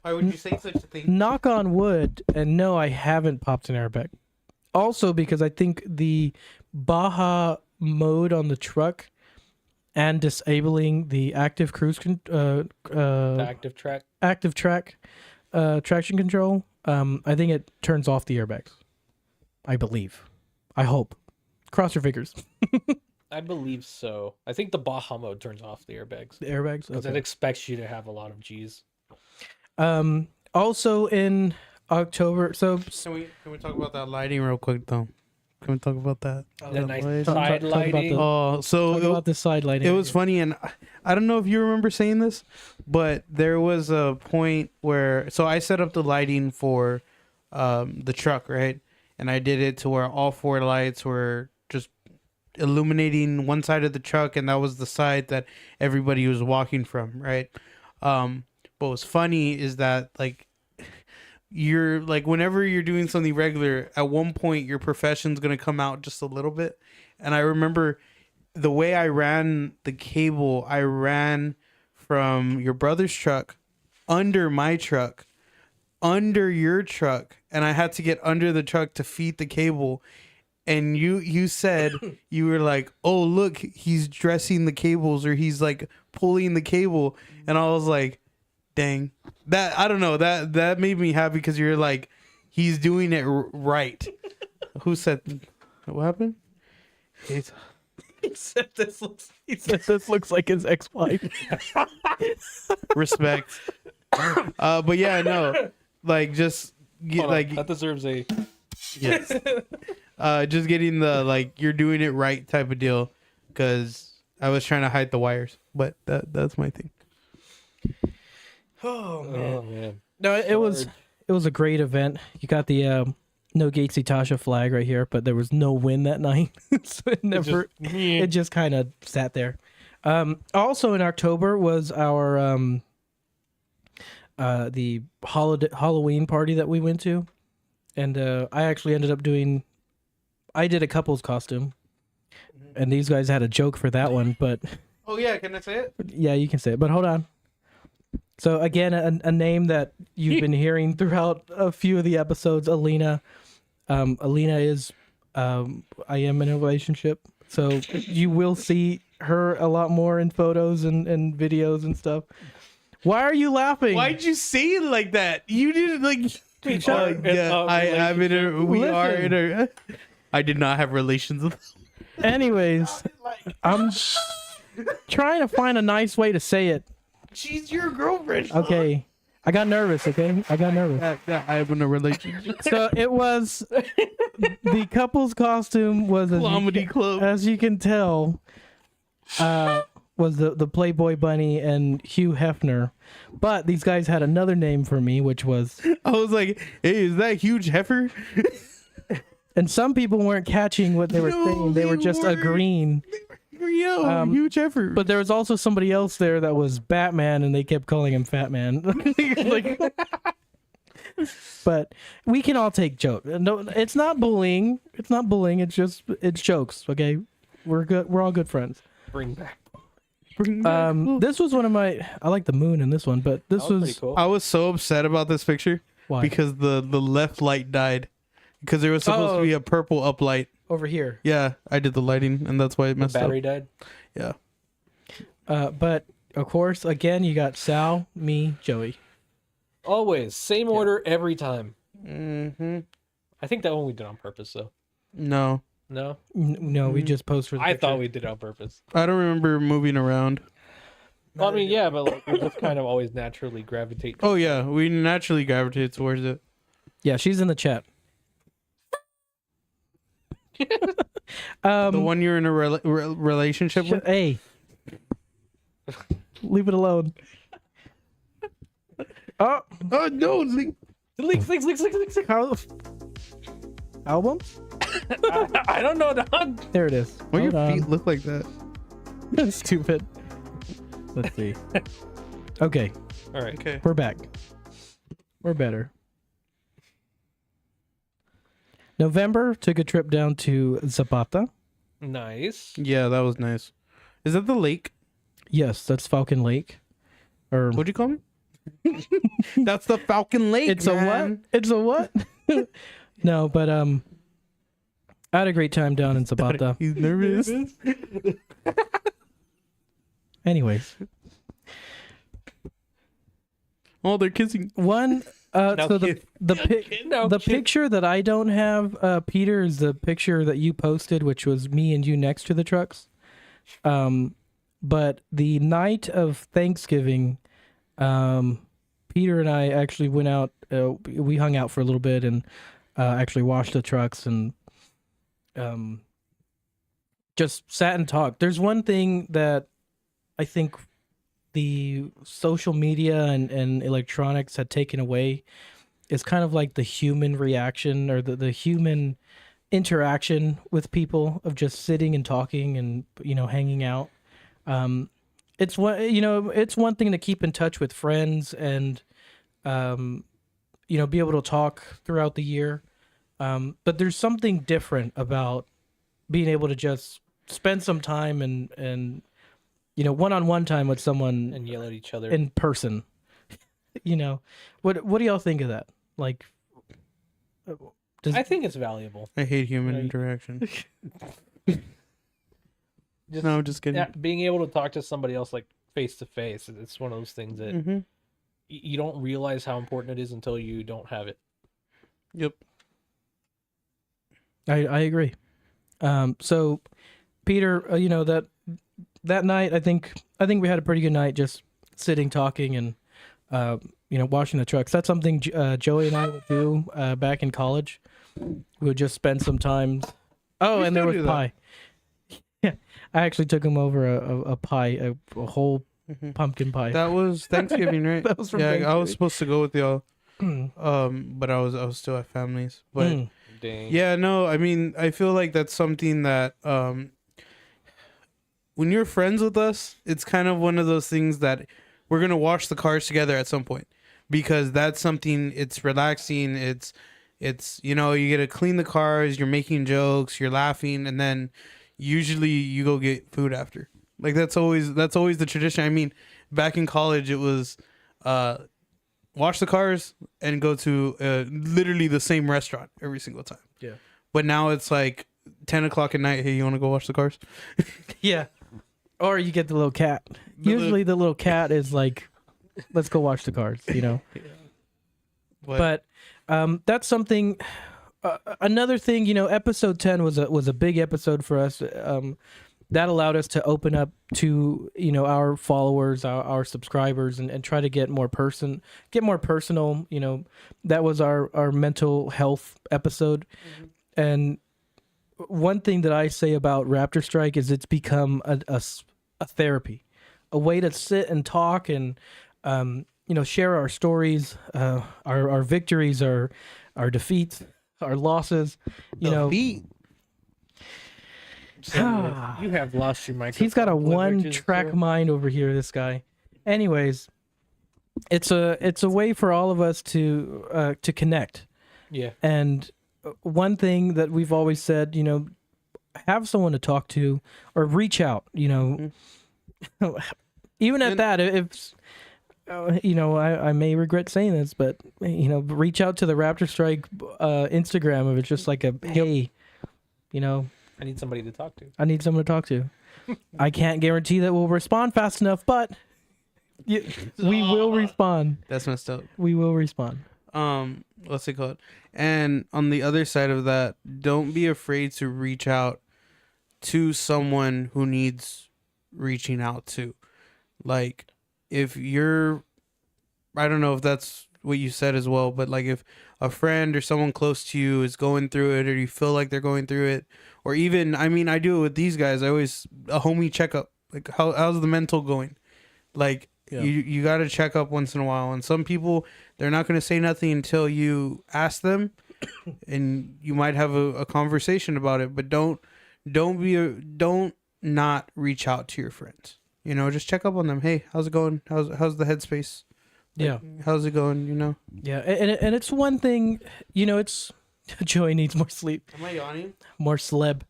Why would you say such a thing? knock on wood, and no, I haven't popped an airbag. Also, because I think the Baja mode on the truck and disabling the active The active track. active track traction control, I think it turns off the airbags. I believe. I hope. Cross your fingers. I believe so. I think the Baja mode turns off the airbags The airbags. because it Okay. expects you to have a lot of G's. Also in October, so Can we talk about that lighting real quick though? Can we talk about that? The nice light. side Talk about lighting. the- Oh, so talk about this side lighting. it was funny, and I don't know if you remember saying this, but there was a point where I set up the lighting for the truck, right? And I did it to where all 4 lights were just illuminating one side of the truck, and that was the side that everybody was walking from, right? But what's funny is that like you're like whenever you're doing something regular, at one point your profession's gonna come out just a little bit. And I remember the way I ran the cable, I ran from your brother's truck under my truck, under your truck, and I had to get under the truck to feed the cable. And you said, you were like, oh, look, he's dressing the cables, or he's like pulling the cable. And I was like, dang, that, I don't know, that made me happy because you're like, he's doing it right. Who said, what happened? He said this looks like his ex-wife. Respect. But yeah, no, like just get, Hold on, like that deserves a. yes. Just getting the like you're doing it right type of deal, because I was trying to hide the wires, but that's my thing. Oh Oh man. No, it was a great event. You got the no Gatesy Tasha flag right here, but there was no wind that night, so it just kind of sat there. Also in October was our the Halloween party that we went to, and I actually ended up I did a couple's costume, and these guys had a joke for that one, but Oh yeah, can I say it? yeah, you can say it, but hold on. So again, a name that you've been hearing throughout a few of the episodes, Alina. Alina is, I am in a relationship, so you will see her a lot more in photos and videos and stuff. Why are you laughing? Why'd you say it like that? You didn't like. I'm in a. We are in a. I did not have relations with. Anyways, I'm trying to find a nice way to say it. She's your girlfriend. Okay, I got nervous. Okay, I got nervous. I am in a relationship. So it was the couple's costume was Comedy club. as you can tell, was the Playboy Bunny and Hugh Hefner, but these guys had another name for me, which was. I was like, "Hey, is that huge heifer?" And some people weren't catching what they were No, saying; they were just weren't. agreeing. Yo, huge heifer. But there was also somebody else there that was Batman, and they kept calling him Fat Man. Like, but we can all take jokes. No, it's not bullying. It's not bullying. It's jokes. Okay, we're good. We're all good friends. Bring back. This was one of my. I like the moon in this one, but this That was was pretty cool. I was so upset about this picture why because the left light died because there was supposed to be a purple uplight. over here. Yeah, I did the lighting, and that's why it The messed battery up. died. Yeah. But of course, again, you got Sal, me, Joey. Always same order every time. Mm-hmm. I think that one we did on purpose though. No, No, No, we just posed for the I picture. thought we did it on purpose. I don't remember moving around. Well, I mean, yeah, but like, we just kind of always naturally gravitate. Oh yeah, we naturally gravitated towards it. Yeah, she's in the chat. The one you're in a relationship with. Hey, leave it alone. Oh, Oh no! Link. Leaks. how, album? I don't know, dog. There it is. Why your Hold feet look like that? on. Stupid. Let's see. Okay, All right. Okay. we're back. We're better. November took a trip down to Zapata. Nice. Yeah, that was nice. Is that the lake? Yes, that's Falcon Lake. Or What'd you call me? That's the Falcon Lake. it's a what? It's a what? No, but I had a great time down in Zapata. He's nervous. Anyways, Oh, they're kissing. one. No So kid. the picture that I don't have, Peter, is the picture that you posted, which was me and you next to the trucks. But the night of Thanksgiving, Peter and I actually went out. We hung out for a little bit and actually washed the trucks and just sat and talked. There's one thing that I think the social media and electronics had taken away. It's kind of like the human reaction or the human interaction with people of just sitting and talking and, hanging out. It's one thing to keep in touch with friends and, be able to talk throughout the year. But there's something different about being able to just spend some time and one-on-one time with someone And yell at each other. in person. What do y'all think of that? Like, I think it's valuable. I hate human Right. interaction. Just, No, I'm just kidding. yeah, being able to talk to somebody else like face to face, it's one of those things that Mm-hmm. you don't realize how important it is until you don't have it. Yep. I agree. So Peter, that night, I think we had a pretty good night, just sitting, talking, and washing the trucks. That's something Joey and I would do back in college. We would just spend some time. Oh, We and there still was do that. pie. Yeah, I actually took him over a pie, a whole Mhm. pumpkin pie. That was Thanksgiving, right? That was from yeah, I Thanksgiving. was supposed to go with y'all, Mm. but I was still at families. But Mm. Dang. yeah, no, I mean, I feel like that's something that when you're friends with us, it's kind of one of those things that we're gonna wash the cars together at some point because that's something. It's relaxing. It's you get to clean the cars. You're making jokes. You're laughing, and then usually you go get food after. Like that's always the tradition. I mean, back in college, it was wash the cars and go to literally the same restaurant every single time. Yeah. But now it's like 10 o'clock at night. Hey, you want to go wash the cars? Yeah. Or you get the little cat. The Usually the little cat is like, let's go watch the cars, But that's something. Another thing, episode 10 was a big episode for us. That allowed us to open up to our followers, our subscribers, and try to get more personal. That was our mental health episode. And one thing that I say about Raptorstrike is it's become a therapy, a way to sit and talk and share our stories, our victories, our defeats, our losses. You have lost your microphone. He's got a one-track mind over here, this guy. Anyways, it's a way for all of us to connect. Yeah. And one thing that we've always said, have someone to talk to or reach out, Even at that, if I may regret saying this, but reach out to the Raptorstrike Instagram if it's just like hey, I need somebody to talk to. I need someone to talk to. I can't guarantee that we'll respond fast enough, but we will respond. That's messed up. We will respond. What's it called? And on the other side of that, don't be afraid to reach out to someone who needs reaching out to. Like, if you're, I don't know if that's what you said as well, but like if a friend or someone close to you is going through it, or you feel like they're going through it, or even, I do it with these guys. I always, a homie checkup. Like, how's the mental going? Like, yeah. You got to check up once in a while. And some people, they're not going to say nothing until you ask them, and you might have a conversation about it. But don't not reach out to your friends. Just check up on them. Hey, how's it going? How's the headspace? Like, yeah. How's it going? Yeah, and it's one thing. It's Joey needs more sleep. Am I yawning? More sleb.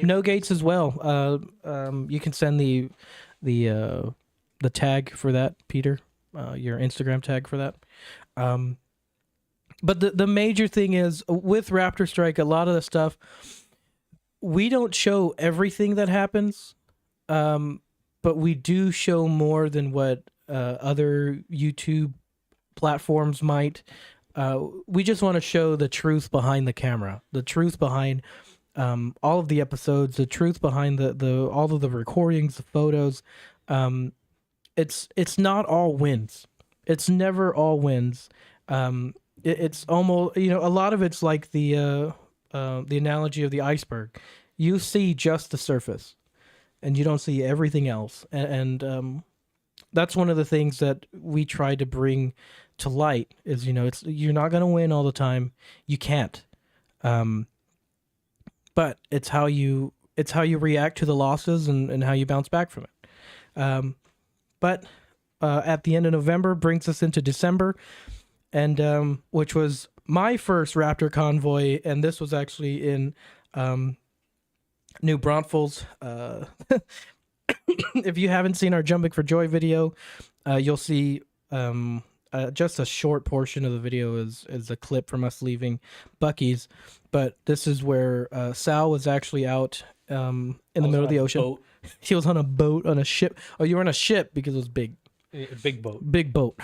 No gates as well. You can send the tag for that, Peter. Your Instagram tag for that. But the major thing is with Raptorstrike, a lot of the stuff we don't show everything that happens, but we do show more than what other YouTube platforms might. We just want to show the truth behind the camera, the truth behind all of the episodes, the truth behind the all of the recordings, the photos. It's not all wins. It's never all wins. It's almost, a lot of it's like the analogy of the iceberg. You see just the surface, and you don't see everything else. And that's one of the things that we try to bring to light is, you're not going to win all the time. You can't. But it's how you react to the losses and how you bounce back from it. But at the end of November brings us into December, and which was my first Raptor convoy, and this was actually in New Braunfels. If you haven't seen our Jumping for Joy video, you'll see just a short portion of the video is a clip from us leaving Buc-ee's. But this is where Sal was actually out in the middle of the ocean. Boat. He was on a boat, on a ship. Oh, you were on a ship because it was big. Big boat. Big boat.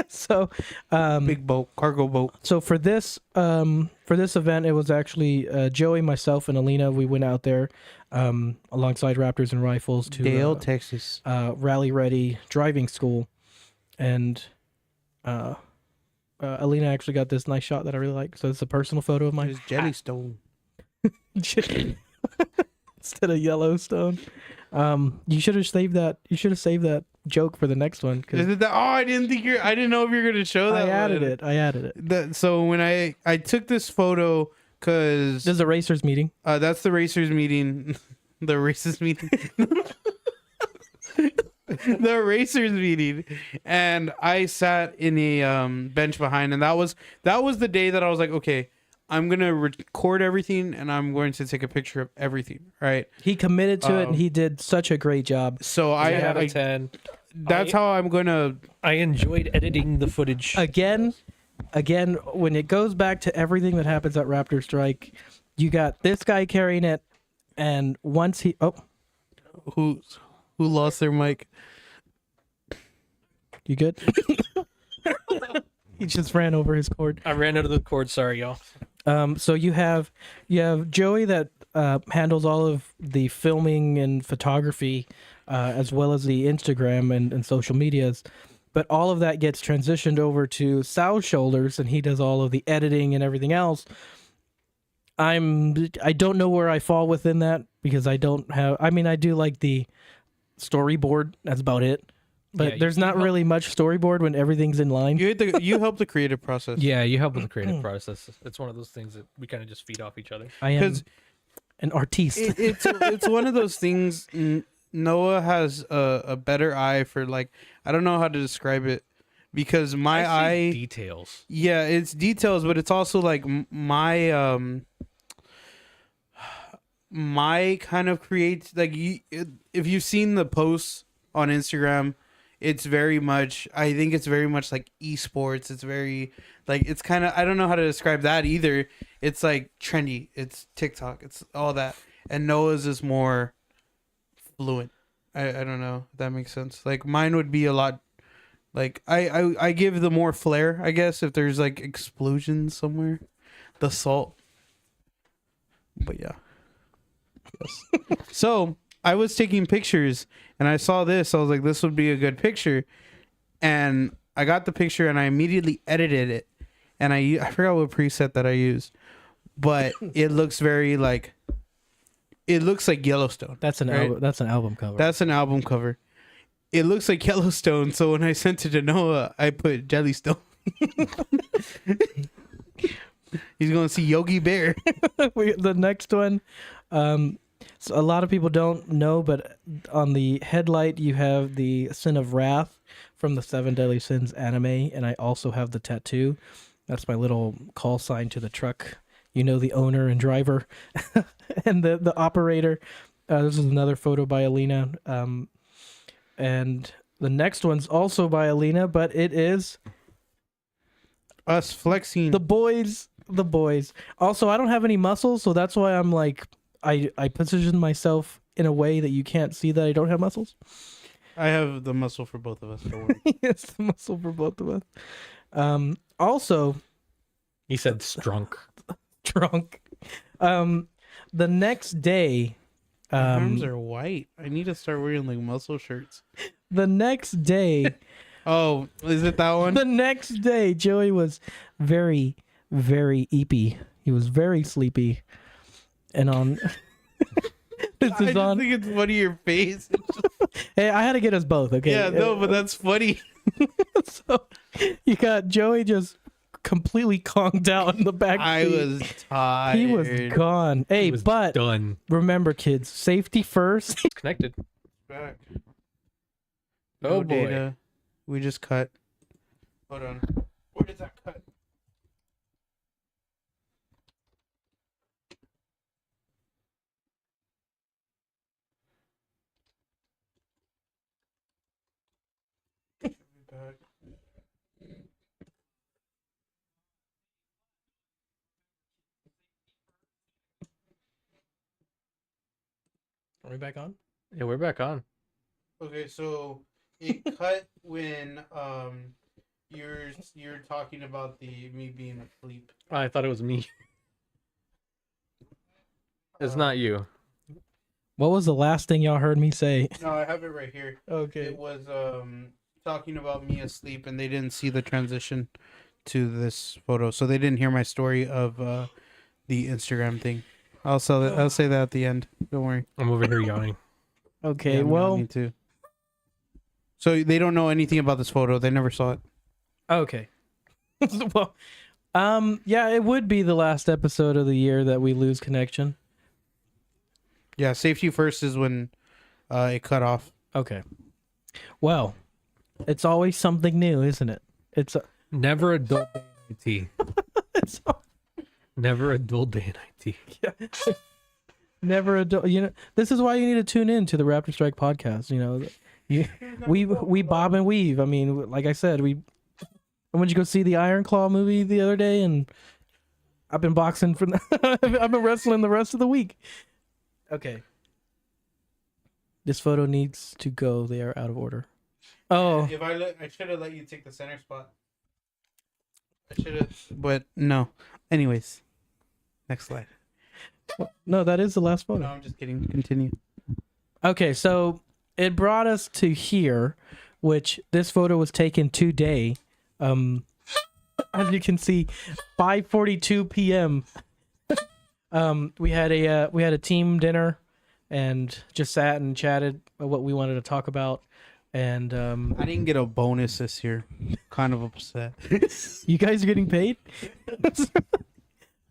So, big boat, cargo boat. So for this event, it was actually Joey, myself, and Alina. We went out there alongside Raptors and Rifles to Dale, Texas, Rally Ready driving school, and Alina actually got this nice shot that I really like. So it's a personal photo of mine. It's Jellystone instead of Yellowstone. You should have saved that. You should have saved that joke for the next one. Is it that? Oh, I didn't know if you were gonna show that. I added it. So when I took this photo, because this is a racers meeting. That's the racers meeting. The racers meeting. The racers meeting, and I sat in a bench behind, and that was the day that I was like, okay, I'm gonna record everything, and I'm going to take a picture of everything. Right? He committed to it, and he did such a great job. So I have a 10. That's how I'm gonna. I enjoyed editing the footage. Again, when it goes back to everything that happens at Raptorstrike, you got this guy carrying it, and once who lost their mic? You good? He just ran over his cord. I ran out of the cord. Sorry, y'all. So you have Joey that handles all of the filming and photography, as well as the Instagram and social medias. but all of that gets transitioned over to Sal's shoulders, and he does all of the editing and everything else. I don't know where I fall within that because I don't have. I mean, I do like the storyboard. That's about it. But Yeah, there's not really much storyboard when everything's in line. You help the creative process. Yeah, you help with the creative process. It's one of those things that we kind of just feed off each other. I am an artiste. It's one of those things. Noah has a better eye for, like, I don't know how to describe it, because my eye details. Yeah, it's details, but it's also like my kind of creates, like, if you've seen the posts on Instagram, it's very much, I think it's very much like esports. It's very like, it's kind of, I don't know how to describe that either. It's like trendy. It's TikTok. It's all that. And Noah's is more fluent. I don't know if that makes sense. Like, mine would be a lot, like, I give the more flair, I guess, if there's like explosions somewhere, the salt. But yeah. Yes. So I was taking pictures and I saw this. I was like, this would be a good picture. And I got the picture and I immediately edited it. And I forgot what preset that I used, but it looks very like, it looks like Yellowstone. That's an right? that's an album cover. That's an album cover. It looks like Yellowstone. So when I sent it to Noah, I put Jellystone. He's going to see Yogi Bear. The next one, so a lot of people don't know, but on the headlight you have the Sin of Wrath from the Seven Deadly Sins anime, and I also have the tattoo. That's my little call sign to the truck. You know, the owner and driver and the operator. This is another photo by Alina. And the next one's also by Alina, but it is us flexing. The boys. Also, I don't have any muscles, so that's why I'm like, I position myself in a way that you can't see that I don't have muscles. I have the muscle for both of us. Don't worry. It's the muscle for both of us. Also, He said strunk. drunk. The next day, My arms are white. I need to start wearing like muscle shirts. the next day, Oh, is it that one? the next day, Joey was very, very eepy. He was very sleepy, and on. This I is just on. think it's funny your face. Hey, I had to get us both. Okay. Yeah, no, but that's funny. So you got Joey just completely conked out in the back. I seat. was tired. He was gone. Hey, He was but done. remember, kids, safety first. It's connected. Back. Oh, No boy. data. We just cut. Hold on. Where did that cut? Back. Are we back on? Yeah, we're back on. Okay, so it cut when you're talking about me being asleep. I thought it was me. It's not you. What was the last thing y'all heard me say? No, I have it right here. Okay. It was talking about me asleep, and they didn't see the transition to this photo, so they didn't hear my story of the Instagram thing. I'll say that at the end. Don't worry. I'm over here yawning. Okay, Yeah, well, me too. So they don't know anything about this photo. They never saw it. okay. Well, yeah, it would be the last episode of the year that we lose connection. Yeah, safety first is when it cut off. Okay. Well, it's always something new, isn't it? It's Never a dull day in IT. it's Never a dull day in IT. never a you know. This is why you need to tune in to the Raptorstrike Podcast. You know, we bob and weave. I mean, like I said, I went to go see the Iron Claw movie the other day, and I've been boxing for. I've been wrestling the rest of the week. Okay. This photo needs to go. They are out of order. Oh, If I should have let you take the center spot. I should have, but no. Anyways, next slide. no, that is the last photo. No, I'm just kidding. Continue. Okay, so it brought us to here which this photo was taken today. As you can see, 5:42 p.m. We had a team dinner and just sat and chatted about what we wanted to talk about. And I didn't get a bonus this year. Kind of upset. you guys are getting paid.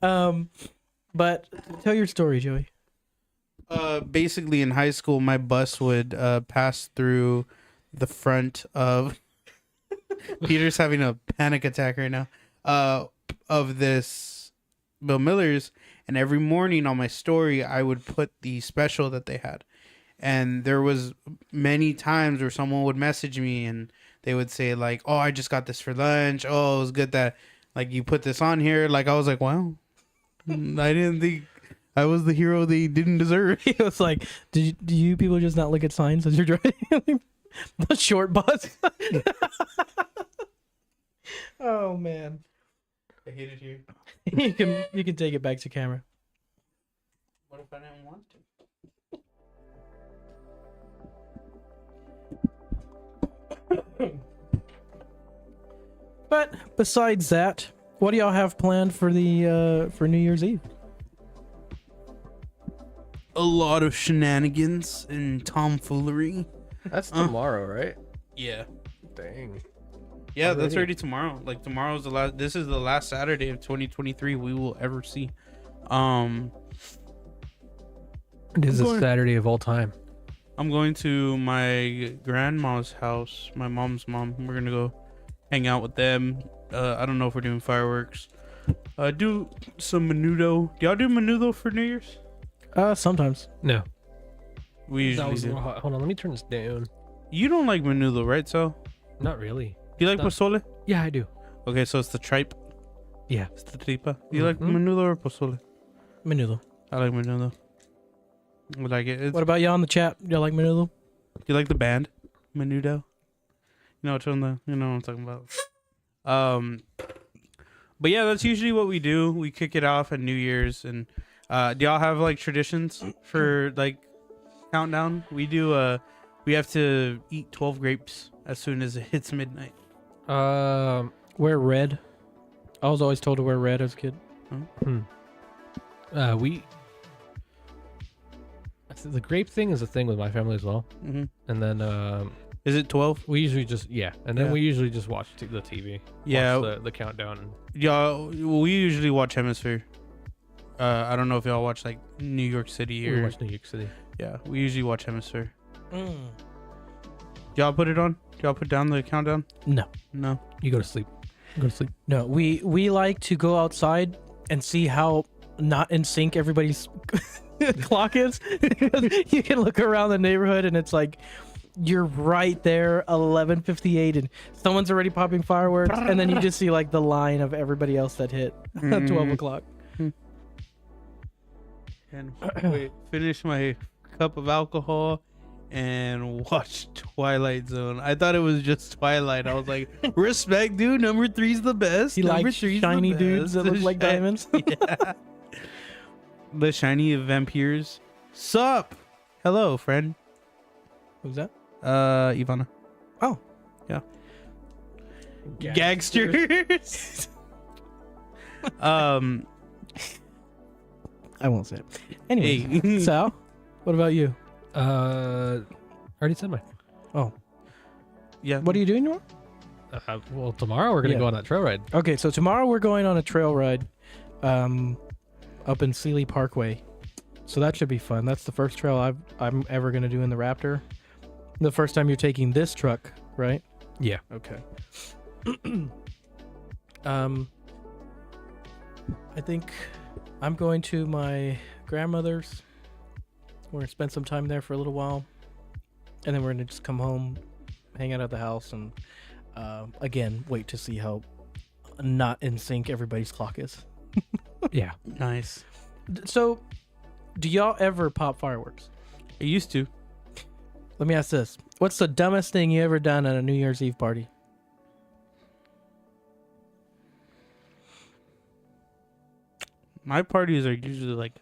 But tell your story, Joey. Basically in high school, my bus would pass through the front of. Peter's having a panic attack right now. Of this Bill Miller's, and every morning on my story, I would put the special that they had. And there was many times where someone would message me and they would say like, "Oh, I just got this for lunch. Oh, it was good that like you put this on here." Like I was like, "Wow, I didn't think I was the hero they didn't deserve." It was like, do you people just not look at signs as you're driving the short bus? Oh man, I hate it here. you can take it back to camera. What if I didn't want to? But besides that, what do y'all have planned for the for New Year's Eve? A lot of shenanigans and tomfoolery. That's tomorrow, right? Yeah. Dang. Yeah, that's Already? already tomorrow. Like tomorrow's the last. This is the last Saturday of 2023 we will ever see. It is I'm a going- Saturday of all time. I'm going to my grandma's house, my mom's mom. We're gonna go hang out with them. I don't know if we're doing fireworks. Do some menudo. Do y'all do menudo for New Year's? Sometimes. No. We That usually was a do. little hot. Hold on, let me turn this down. You don't like menudo, right? So, Not really. do you like No. pozole? Yeah, I do. Okay, so it's the tripe. Yeah. It's the tripa. Do you like Mhm. menudo or pozole? Menudo. I like menudo. I like it. What about y'all in the chat? Y'all like menudo? Do you like the band Menudo? You know what I'm talking about. But yeah, that's usually what we do. We kick it off at New Year's, and do y'all have like traditions for like countdown? We do. We have to eat 12 grapes as soon as it hits midnight. Wear red. I was always told to wear red as a kid. We. The grape thing is a thing with my family as well, Mm-hmm. and then Is it 12? we usually just and then Yeah. we usually just watch the TV. Yeah. Watch the countdown. Y'all, we usually watch Hemisphere. I don't know if y'all watch like New York City We or watch New York City. yeah. We usually watch Hemisphere. Y'all put it on? Y'all put down the countdown? No. No. You go to sleep. Go to sleep. No, we like to go outside and see how not in sync everybody's clock is. You can look around the neighborhood and it's like you're right there, 11:58, and someone's already popping fireworks, and then you just see like the line of everybody else that hit at 12 o'clock. And wait, finish my cup of alcohol and watch Twilight Zone. I thought it was just Twilight. I was like, respect, dude. Number 3's the best. He Number likes 3's the shiny dudes that best. look like diamonds. Yeah. The shiny vampires. Sup? Hello, friend. Who's that? Ivana. Oh. Yeah. Gagsters. I won't say it. Anyway, Hey. Sal, what about you? Already said mine. Oh, Yeah. what are you doing tomorrow? Well, tomorrow we're gonna Yeah. go on that trail ride. Okay, so tomorrow we're going on a trail ride up in Sealy Parkway. So that should be fun. That's the first trail I'm ever going to do in the Raptor. The first time you're taking this truck, right? Yeah. Okay. I think I'm going to my grandmother's. We're going to spend some time there for a little while. And then we're going to just come home, hang out at the house, and again, wait to see how not in sync everybody's clock is. Yeah. Nice. So, do y'all ever pop fireworks? I used to. Let me ask this. What's the dumbest thing you ever done at a New Year's Eve party? My parties are usually like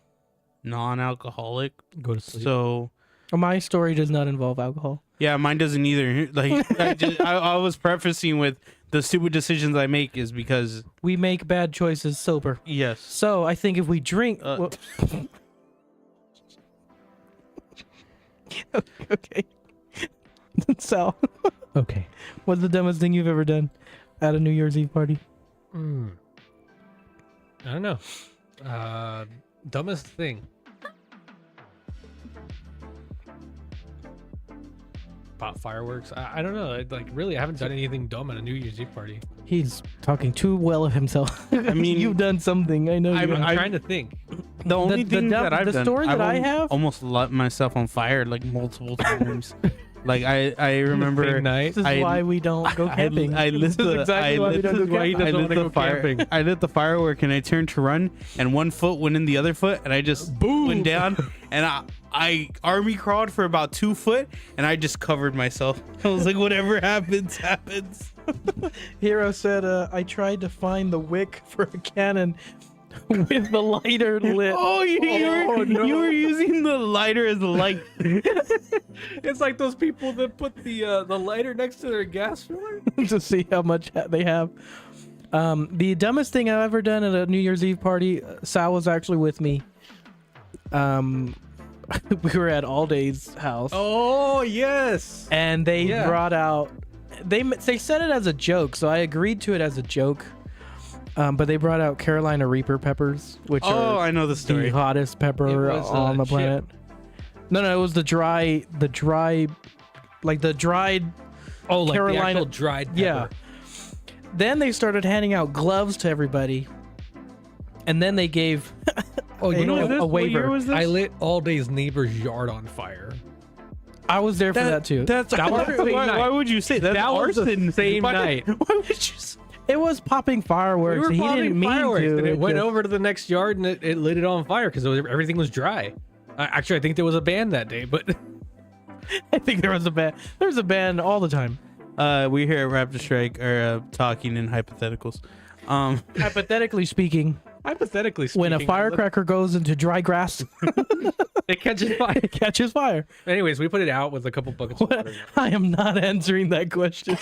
non-alcoholic. Go to sleep. So My story does not involve alcohol. Yeah, mine doesn't either. Like I was prefacing with the stupid decisions I make is because We make bad choices sober. yes. So I think if we drink, okay. Sal, Okay. what's the dumbest thing you've ever done at a New Year's Eve party? I don't know. Dumbest thing. Pop fireworks. I don't know. Like really, I haven't done anything dumb at a New Year's Eve party. He's talking too well of himself. I mean, you've done something. I know. I'm- you have. I'm trying to think. The only the thing dumb- that I've the done, story that I I've have- almost lit myself on fire like multiple times. Like I remember Same night. This is I- why we don't go camping. I lit This is the exactly I why we lit, don't go why he camping. doesn't I wanna lit the go fire. camping. I lit the firework and I turned to run and one foot went in the other foot and I just Boom. went down and I army crawled for about 2 foot and I just covered myself. I was like, whatever happens, happens. Hero said, I tried to find the wick for a cannon with the lighter lit. Oh, you were using the lighter as a light. It's like those people that put the lighter next to their gas filler. To see how much they have. The dumbest thing I've ever done at a New Year's Eve party, Sal was actually with me. We were at All Day's house. Oh yes. And they Yeah. brought out, they said it as a joke, so I agreed to it as a joke. But they brought out Carolina Reaper peppers, which Oh, are I know the story. the hottest pepper It was, on the planet. No, it was the dried, like the dried. Oh, like Carolina- the actual dried pepper. Yeah. Then they started handing out gloves to everybody, and then they gave Oh, you a, know a, what? a What year waiver. was this? I lit all day's neighbor's yard on fire. I was there for that too. That's That was the same why, night. why would you say that? That was the arson. same Why- night. Why would you say? It was popping fireworks. We were He popping didn't mean fireworks, to. and it went just- over to the next yard and it lit it on fire because everything was dry. Actually, I think there was a band that day, but I think there was a band. There's a band all the time. We here at Raptorstrike are talking in hypotheticals. Hypothetically speaking, hypothetically speaking, when a firecracker goes into dry grass, it catches fire. it catches fire. Anyways, we put it out with a couple buckets of water. I am not answering that question.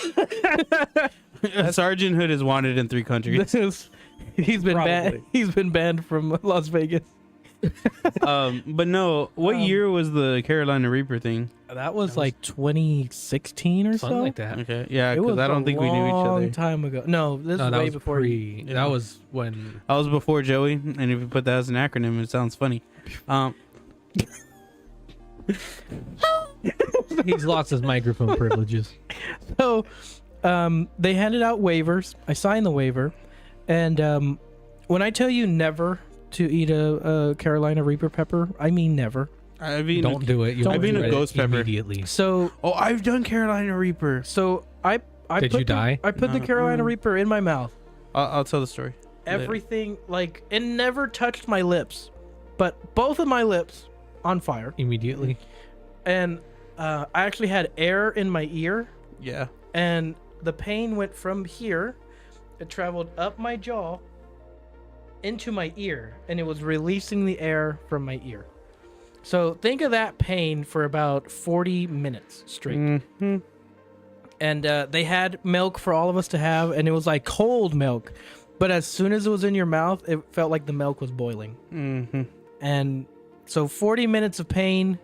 Sergeant Hood is wanted in 3 countries. This is, he's been banned. Probably. He's been banned from Las Vegas. But no, what year was the Carolina Reaper thing? That was like 2016 or Something so. like that. Okay, yeah, It was because I don't think we knew each long other. time ago. No, this No, is that way was before. pre. Yeah. That was when. I was before Joey, and if you put that as an acronym, it sounds funny. He's lost his microphone privileges. So, they handed out waivers. I signed the waiver, and when I tell you never to eat a Carolina Reaper pepper, I mean never. I mean, Don't do it. You Don't will be a regret it ghost pepper. immediately. So, oh, I've done Carolina Reaper. I Did put you die? I put the No. Carolina Reaper in my mouth. I'll tell the story. Everything, like, it never touched my lips, but both of my lips on fire. Immediately. And I actually had air in my ear, Yeah. and the pain went from here. It traveled up my jaw into my ear, and it was releasing the air from my ear. So think of that pain for about 40 minutes straight. Mm-hmm. And they had milk for all of us to have, and it was like cold milk. But as soon as it was in your mouth, it felt like the milk was boiling. Mm-hmm. And so 40 minutes of pain.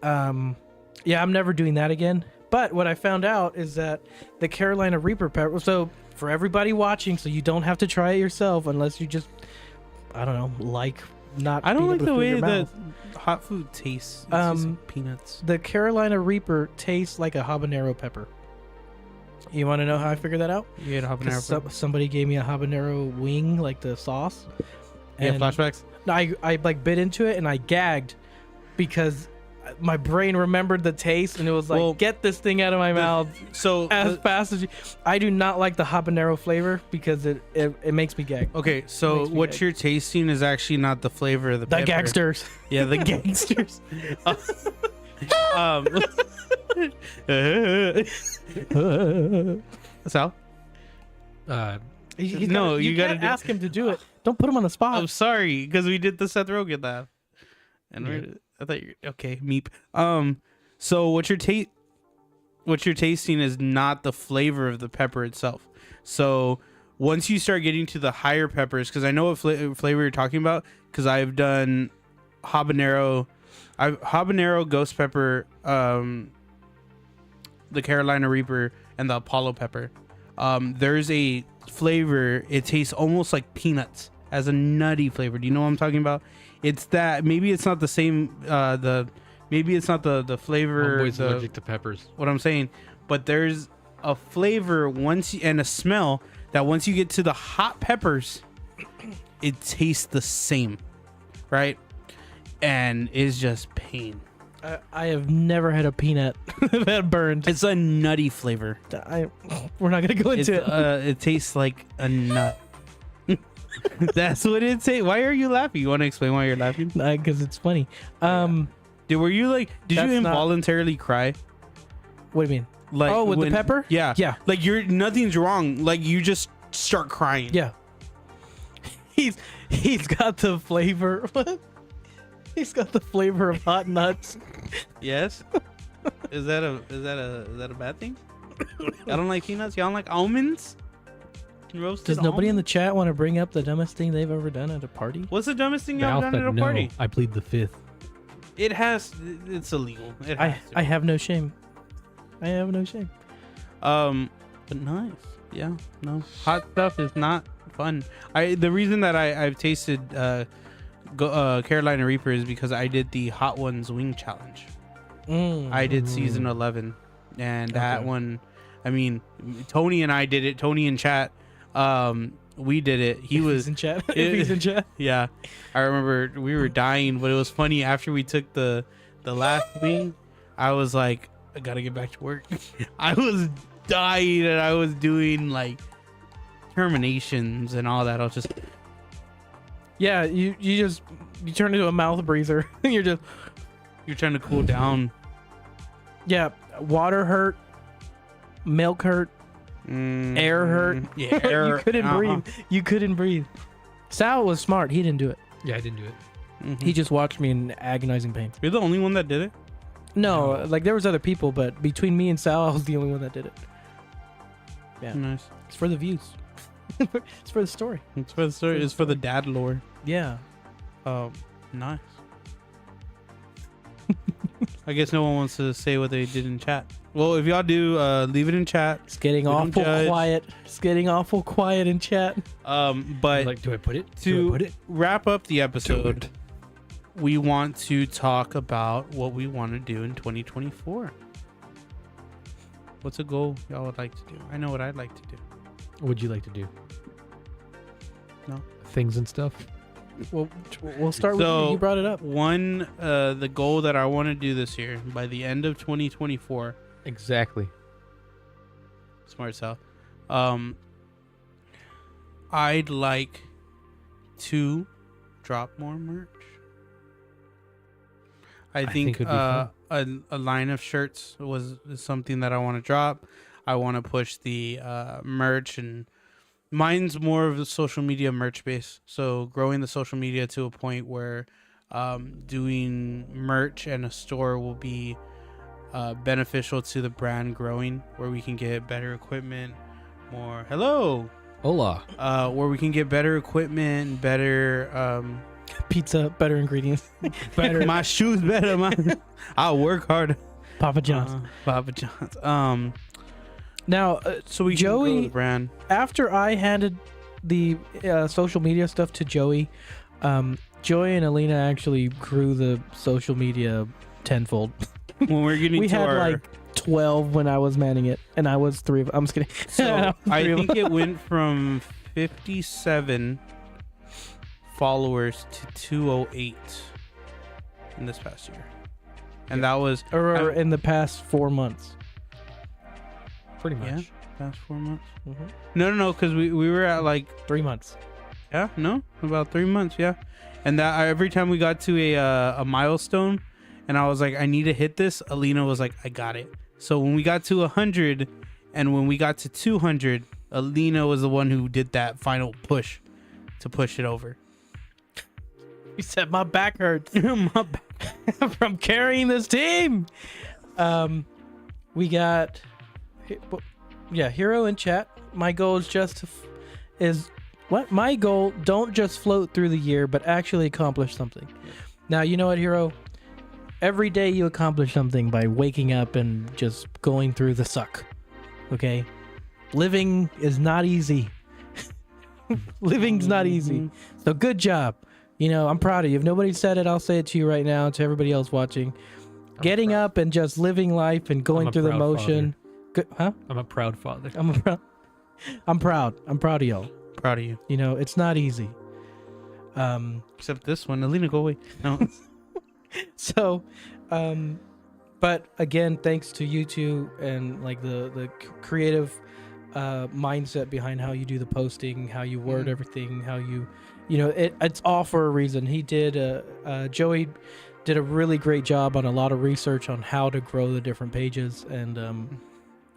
Yeah, I'm never doing that again. But what I found out is that the Carolina Reaper pepper. So for everybody watching, so you don't have to try it yourself unless you just, I don't know, like not. I don't being like able to the feel way your that mouth. hot food tastes. It tastes Um, like peanuts. The Carolina Reaper tastes like a habanero pepper. You want to know how I figured that out? You ate a 'Cause habanero pepper. somebody gave me a habanero wing, like the sauce. Yeah, And flashbacks. I like bit into it and I gagged because my brain remembered the taste and it was like, Well, get this thing out of my mouth So as fast as you. I do not like the habanero flavor because it makes me gag. okay, so Makes me what gag. you're tasting is actually not the flavor of the The pepper. gangsters. Yeah, the gangsters. Sal? No, you gotta can't do- ask him to do it. Don't put him on the spot. I'm sorry, because we did the Seth Rogen laugh. And I thought you okay, meep. So what you're tasting is not the flavor of the pepper itself. So once you start getting to the higher peppers, because I know what flavor you're talking about, because I've done habanero, ghost pepper, the Carolina Reaper, and the Apollo pepper. There's a flavor, it tastes almost like peanuts, as a nutty flavor. Do you know what I'm talking about? It's that, maybe it's not the same, maybe it's not the flavor. I'm always allergic to peppers. What I'm saying, but there's a flavor and a smell that once you get to the hot peppers, it tastes the same, right? And it's just pain. I have never had a peanut that burned. It's a nutty flavor. We're not gonna go into it. It tastes like a nut. That's what it tastes. Why are you laughing? You want to explain why you're laughing? Because it's funny. Did you involuntarily cry? What do you mean? Like, with the pepper? Yeah. Yeah. Like nothing's wrong. Like you just start crying. Yeah. He's got the flavor. What? He's got the flavor of hot nuts. Yes. Is that a bad thing? I don't like peanuts. Y'all like almonds? Roasted Does nobody in almonds? the chat want to bring up the dumbest thing they've ever done at a party? What's the dumbest thing y'all done at a no, party? I plead the fifth. It's illegal. I have no shame. I have no shame. But nice. Yeah. No. Hot stuff is not fun. The reason that I've tasted Carolina Reaper is because I did the Hot Ones Wing Challenge. I did season 11, and that one, I mean, Tony and I did it. Tony in chat, we did it. He was in chat. He's in chat. Yeah, I remember we were dying, but it was funny after we took the last wing. I was like, I gotta get back to work. I was dying, and I was doing like terminations and all that. I was just. Yeah, you turn into a mouth breather. You're trying to cool down. Yeah, water hurt, milk hurt, air hurt. Yeah, air. You couldn't breathe. You couldn't breathe. Sal was smart. He didn't do it. Yeah, I didn't do it. Mm-hmm. He just watched me in agonizing pain. You're the only one that did it? No, like there was other people, but between me and Sal, I was the only one that did it. Yeah, Nice. it's for the views. It's for the story. It's for the story. It's for the dad lore. Yeah. Nice. I guess no one wants to say what they did in chat. Well, if y'all do, leave it in chat. It's getting We don't awful judge. quiet. It's getting awful quiet in chat. But Like, do I put it? to wrap up the episode, we want to talk about what we want to do in 2024. What's a goal y'all would like to do? I know what I'd like to do. What would you like to do? No. Things and stuff. Well, we'll start with So, you. You brought it up. One, the goal that I want to do this year by the end of 2024. Exactly. Smart Sal. I'd like to drop more merch. I think it'd be fun. a line of shirts is something that I want to drop. I want to push the merch, and mine's more of the social media merch base. So growing the social media to a point where doing merch and a store will be beneficial to the brand growing, where we can get better equipment, more Hola. where we can get better equipment, better Pizza, better ingredients. Better. my shoes better. I'll work hard. Papa John's. Papa John's. Now, So we can grow Joey, the brand. after I handed the social media stuff to Joey, Joey and Alina actually grew the social media tenfold. When we're getting We to had our, like 12 when I was manning it, and I was 3 of. I'm just kidding. so I Three of think it went from 57 followers to 208 in this past year, and that was or in the past 4 months. Pretty much. yeah, past 4 months. Mm-hmm. No, because we were at like 3 months. about 3 months, yeah. And that every time we got to a milestone, and I was like, I need to hit this, Alina was like, I got it. So when we got to 100, and when we got to 200, Alina was the one who did that final push to push it over. You said my back hurts My back. from carrying this team. We got, Hero in chat. My goal is just my goal. Don't just float through the year, but actually accomplish something. Now, you know what, Hero? Every day you accomplish something by waking up and just going through the suck. Okay? Living is not easy. Living's not easy. So good job. You know, I'm proud of you. If nobody said it, I'll say it to you right now, to everybody else watching. Getting up and just living life and going through the motion. Huh? I'm a proud father. I'm proud. I'm proud of y'all. Proud of you. You know, it's not easy. Except this one. Alina, go away. No. So, but again, thanks to you two and like the creative mindset behind how you do the posting, how you word everything, how you know, it's all for a reason. He did, Joey did a really great job on a lot of research on how to grow the different pages and, you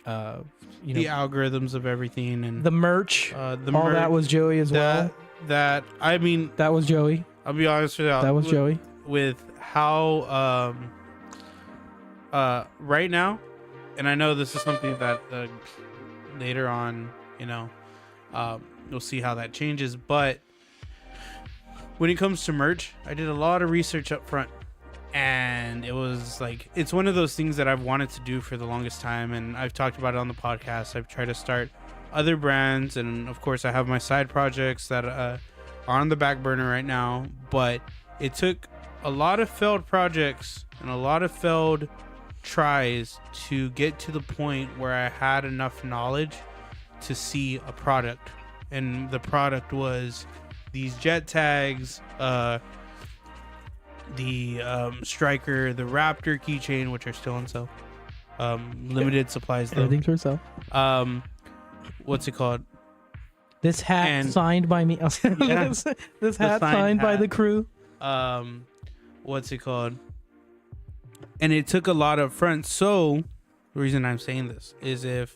know, the algorithms of everything and the merch, that was Joey as well. I mean, that was Joey. I'll be honest with you. That was Joey. With how, right now, and I know this is something that later on, you know, we'll see how that changes, but when it comes to merch, I did a lot of research up front, and it was like, it's one of those things that I've wanted to do for the longest time, and I've talked about it on the podcast. I've tried to start other brands, and of course I have my side projects that are on the back burner right now, but it took a lot of failed projects and a lot of failed tries to get to the point where I had enough knowledge to see a product, and the product was these jet tags, the Striker, the Raptor keychain, which are still on sale, limited supplies though. Everything's for sale. What's it called? This hat signed by me. Yeah. This hat signed by the crew. What's it called? And it took a lot up front. So the reason I'm saying this is if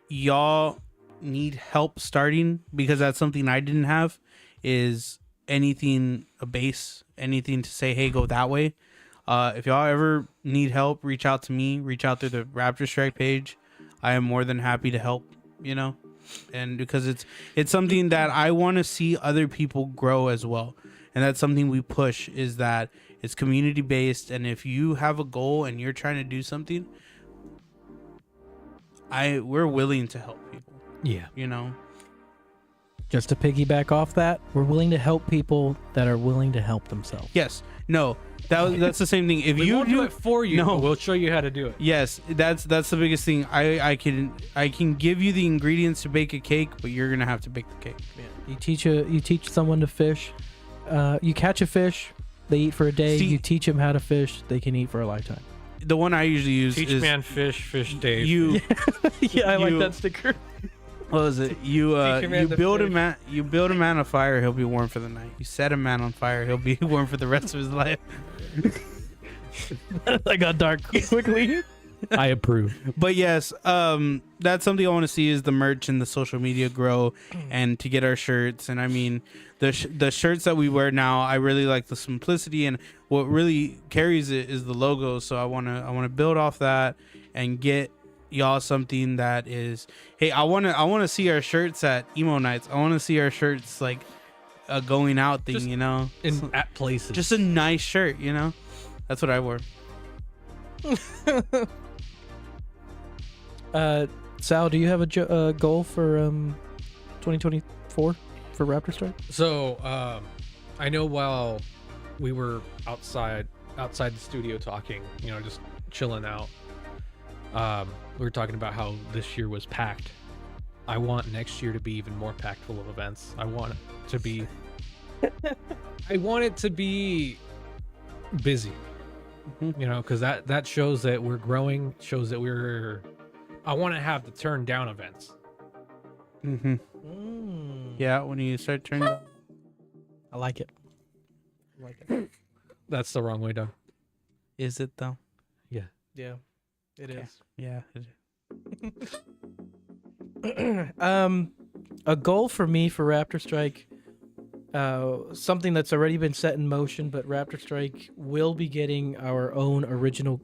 y'all need help starting, because that's something I didn't have, is anything a base, anything to say, hey, go that way. If y'all ever need help, reach out to me, reach out through the Raptorstrike page. I am more than happy to help, you know, and because it's something that I want to see other people grow as well. And that's something we push, is that it's community based. And if you have a goal and you're trying to do something, we're willing to help people. Yeah. You know, just to piggyback off that, we're willing to help people that are willing to help themselves. Yes. No, that's the same thing. If we you won't do it for you, no, we'll show you how to do it. Yes, that's the biggest thing. I can give you the ingredients to bake a cake, but you're gonna have to bake the cake. Yeah. You teach someone to fish. You catch a fish, they eat for a day. See, you teach them how to fish, they can eat for a lifetime. The one I usually use Teach is man fish Dave. Yeah, I like that sticker. What was it? You build a man on fire, he'll be warm for the night. You set a man on fire, he'll be warm for the rest of his life. I got dark quickly. I approve. But yes, that's something I want to see, is the merch and the social media grow, and to get our shirts. And I mean, the shirts that we wear now, I really like the simplicity, and what really carries it is the logo. So I want to build off that and get y'all something that is, hey, I want to see our shirts at emo nights. I want to see our shirts like a going out thing, just you know, at places. just a nice shirt, you know. That's what I wore. Sal, do you have a goal for 2024 for Raptorstrike? So I know while we were outside the studio talking, you know, just chilling out, we were talking about how this year was packed. I want next year to be even more packed full of events. I want it to be busy, you know, because that shows that we're growing, shows that I want to have the turn down events. Yeah, when you start turning, I like it. That's the wrong way, Doug. Is it though? Yeah, it is. Yeah, it is. A goal for me for Raptorstrike, something that's already been set in motion, but Raptorstrike will be getting our own original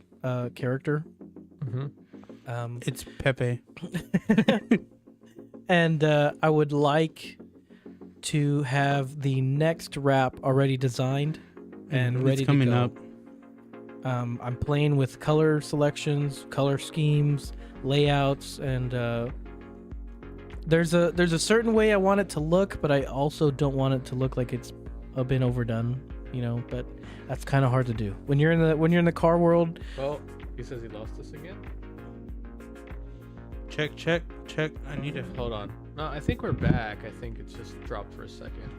character. It's Pepe. And I would like to have the next rap already designed and ready It's coming to go. up. I'm playing with color selections, color schemes, layouts, and there's a certain way I want it to look, but I also don't want it to look like it's been overdone, but that's kind of hard to do when you're in the car world. Well, he says he lost us again. Check. I need to Hold on. No, I think we're back. I think it's just dropped for a second.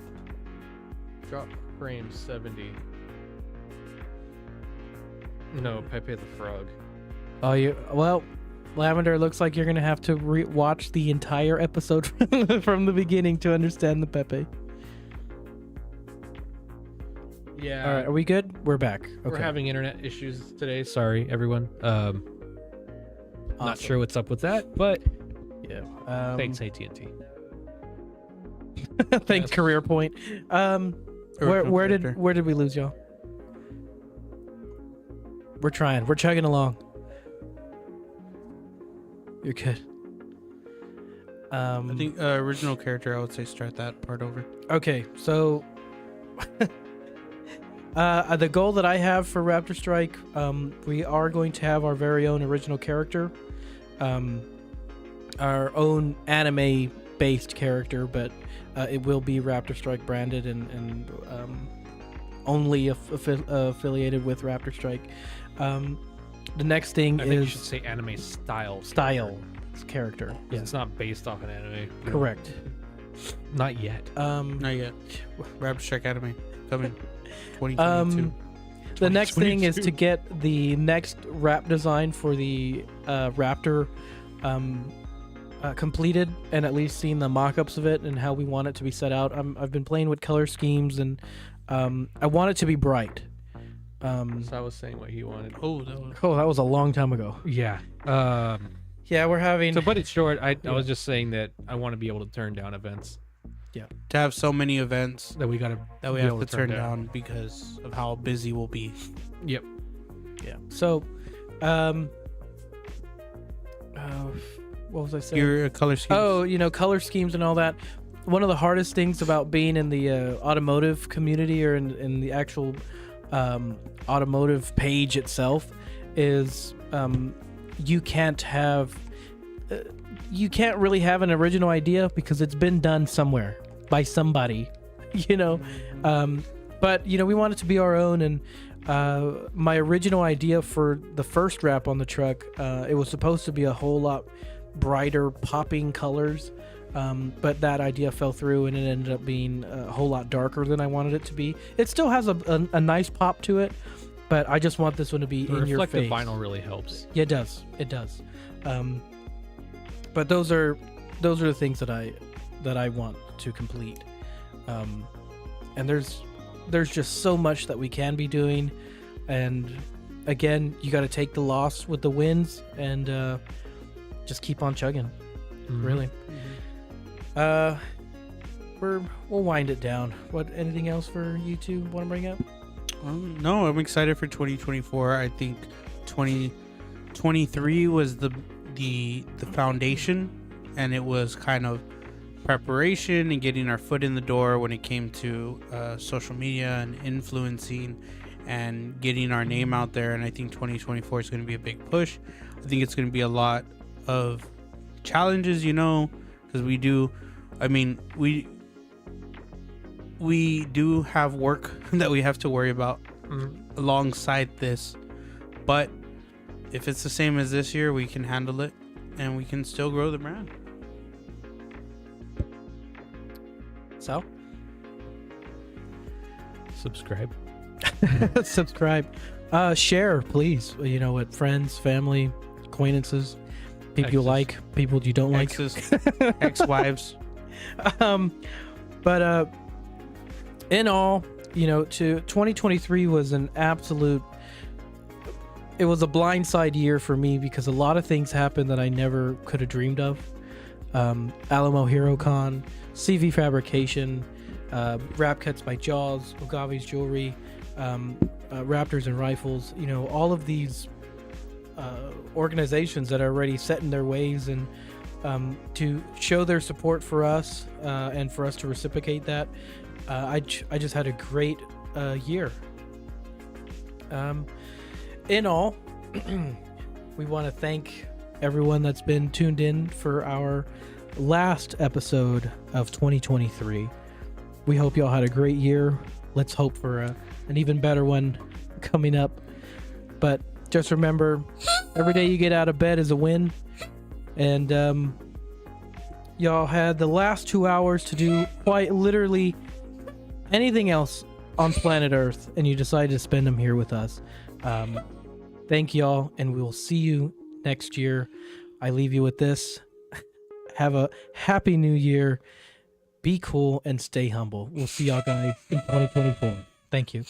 Drop frame 70. No, Pepe the Frog. Oh, well, Lavender, looks like you're gonna have to watch the entire episode from the beginning to understand the Pepe. Yeah. All right, are we good? We're back. Okay. We're having internet issues today. Sorry, everyone. Not Awesome. sure what's up with that, but Yeah. thanks AT&T. Thanks, Career Point. Where did we lose y'all? We're trying. We're chugging along. You're good. I think original character. I would say start that part over. Okay, so the goal that I have for Raptorstrike, we are going to have our very own original character, our own anime-based character, but it will be Raptorstrike branded and only affiliated with Raptorstrike. The next thing I think you is should say anime style. character. Yeah. It's not based off an anime. Correct. Not yet. Not yet. Raptorstrike Anime coming 2022. The next thing is 2022. to get the next wrap design for the Raptor completed, and at least seen the mock-ups of it and how we want it to be set out. I've been playing with color schemes, and I want it to be bright. So I was saying what he wanted. Oh, that was That was a long time ago. Yeah. Yeah, we're having. So, but it's short. I was just saying that I want to be able to turn down events to have so many events that we gotta that we be have able to turn down because of how busy we'll be. Yep. Yeah. So, what was I saying? Your color scheme. Oh, color schemes and all that. One of the hardest things about being in the automotive community or in the actual automotive page itself is you can't really have an original idea because it's been done somewhere by somebody, but we want it to be our own. And my original idea for the first wrap on the truck, it was supposed to be a whole lot brighter popping colors, but that idea fell through and it ended up being a whole lot darker than I wanted it to be. It still has a nice pop to it, but I just want this one to be The in your reflective face. vinyl really helps. Yeah, it does. But those are the things that I want to complete. And there's just so much that we can be doing, and again, you got to take the loss with the wins and just keep on chugging. Mhm. Really. We'll wind it down. Anything else for you two want to bring up? No, I'm excited for 2024. I think 2023 was the foundation, and it was kind of preparation and getting our foot in the door when it came to social media and influencing and getting our name out there. And I think 2024 is going to be a big push. I think it's going to be a lot of challenges, because we do have work that we have to worry about alongside this, but if it's the same as this year, we can handle it and we can still grow the brand. So Subscribe. subscribe, share, please. With friends, family, acquaintances, people you Exes. like, people you don't like. Exes, ex-wives. But in all, to 2023 was an absolute. It was a blindside year for me because a lot of things happened that I never could have dreamed of. Alamo Hero Con, CV Fabrication, Rap Cuts by Jaws, Ogave's Jewelry, Raptors and Rifles. You know, all of these organizations that are already set in their ways and to show their support for us and for us to reciprocate that. I just had a great year. In all, we want to thank everyone that's been tuned in for our last episode of 2023. We hope y'all had a great year. Let's hope for an even better one coming up. But just remember, every day you get out of bed is a win. And y'all had the last 2 hours to do quite literally anything else on planet Earth, and you decided to spend them here with us. Thank y'all, and we will see you next year. I leave you with this. Have a happy new year. Be cool and stay humble. We'll see y'all guys in 2024. Thank you.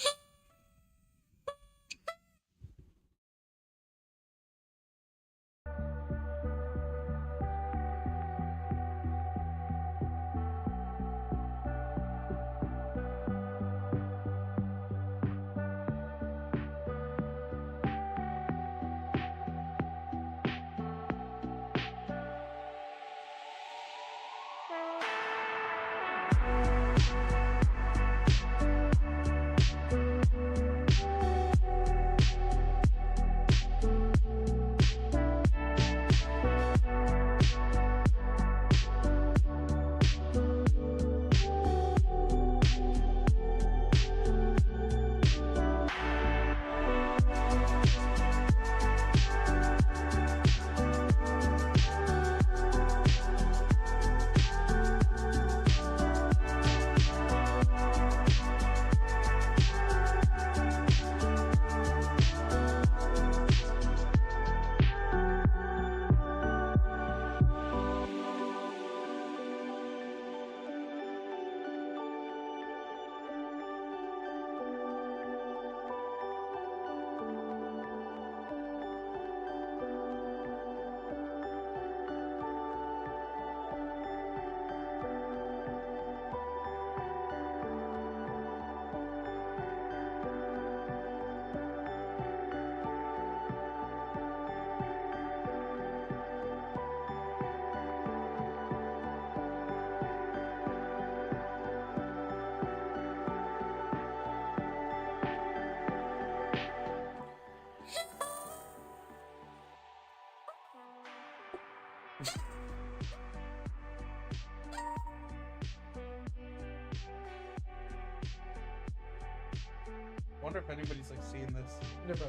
Wonder if anybody's like seeing this. Never.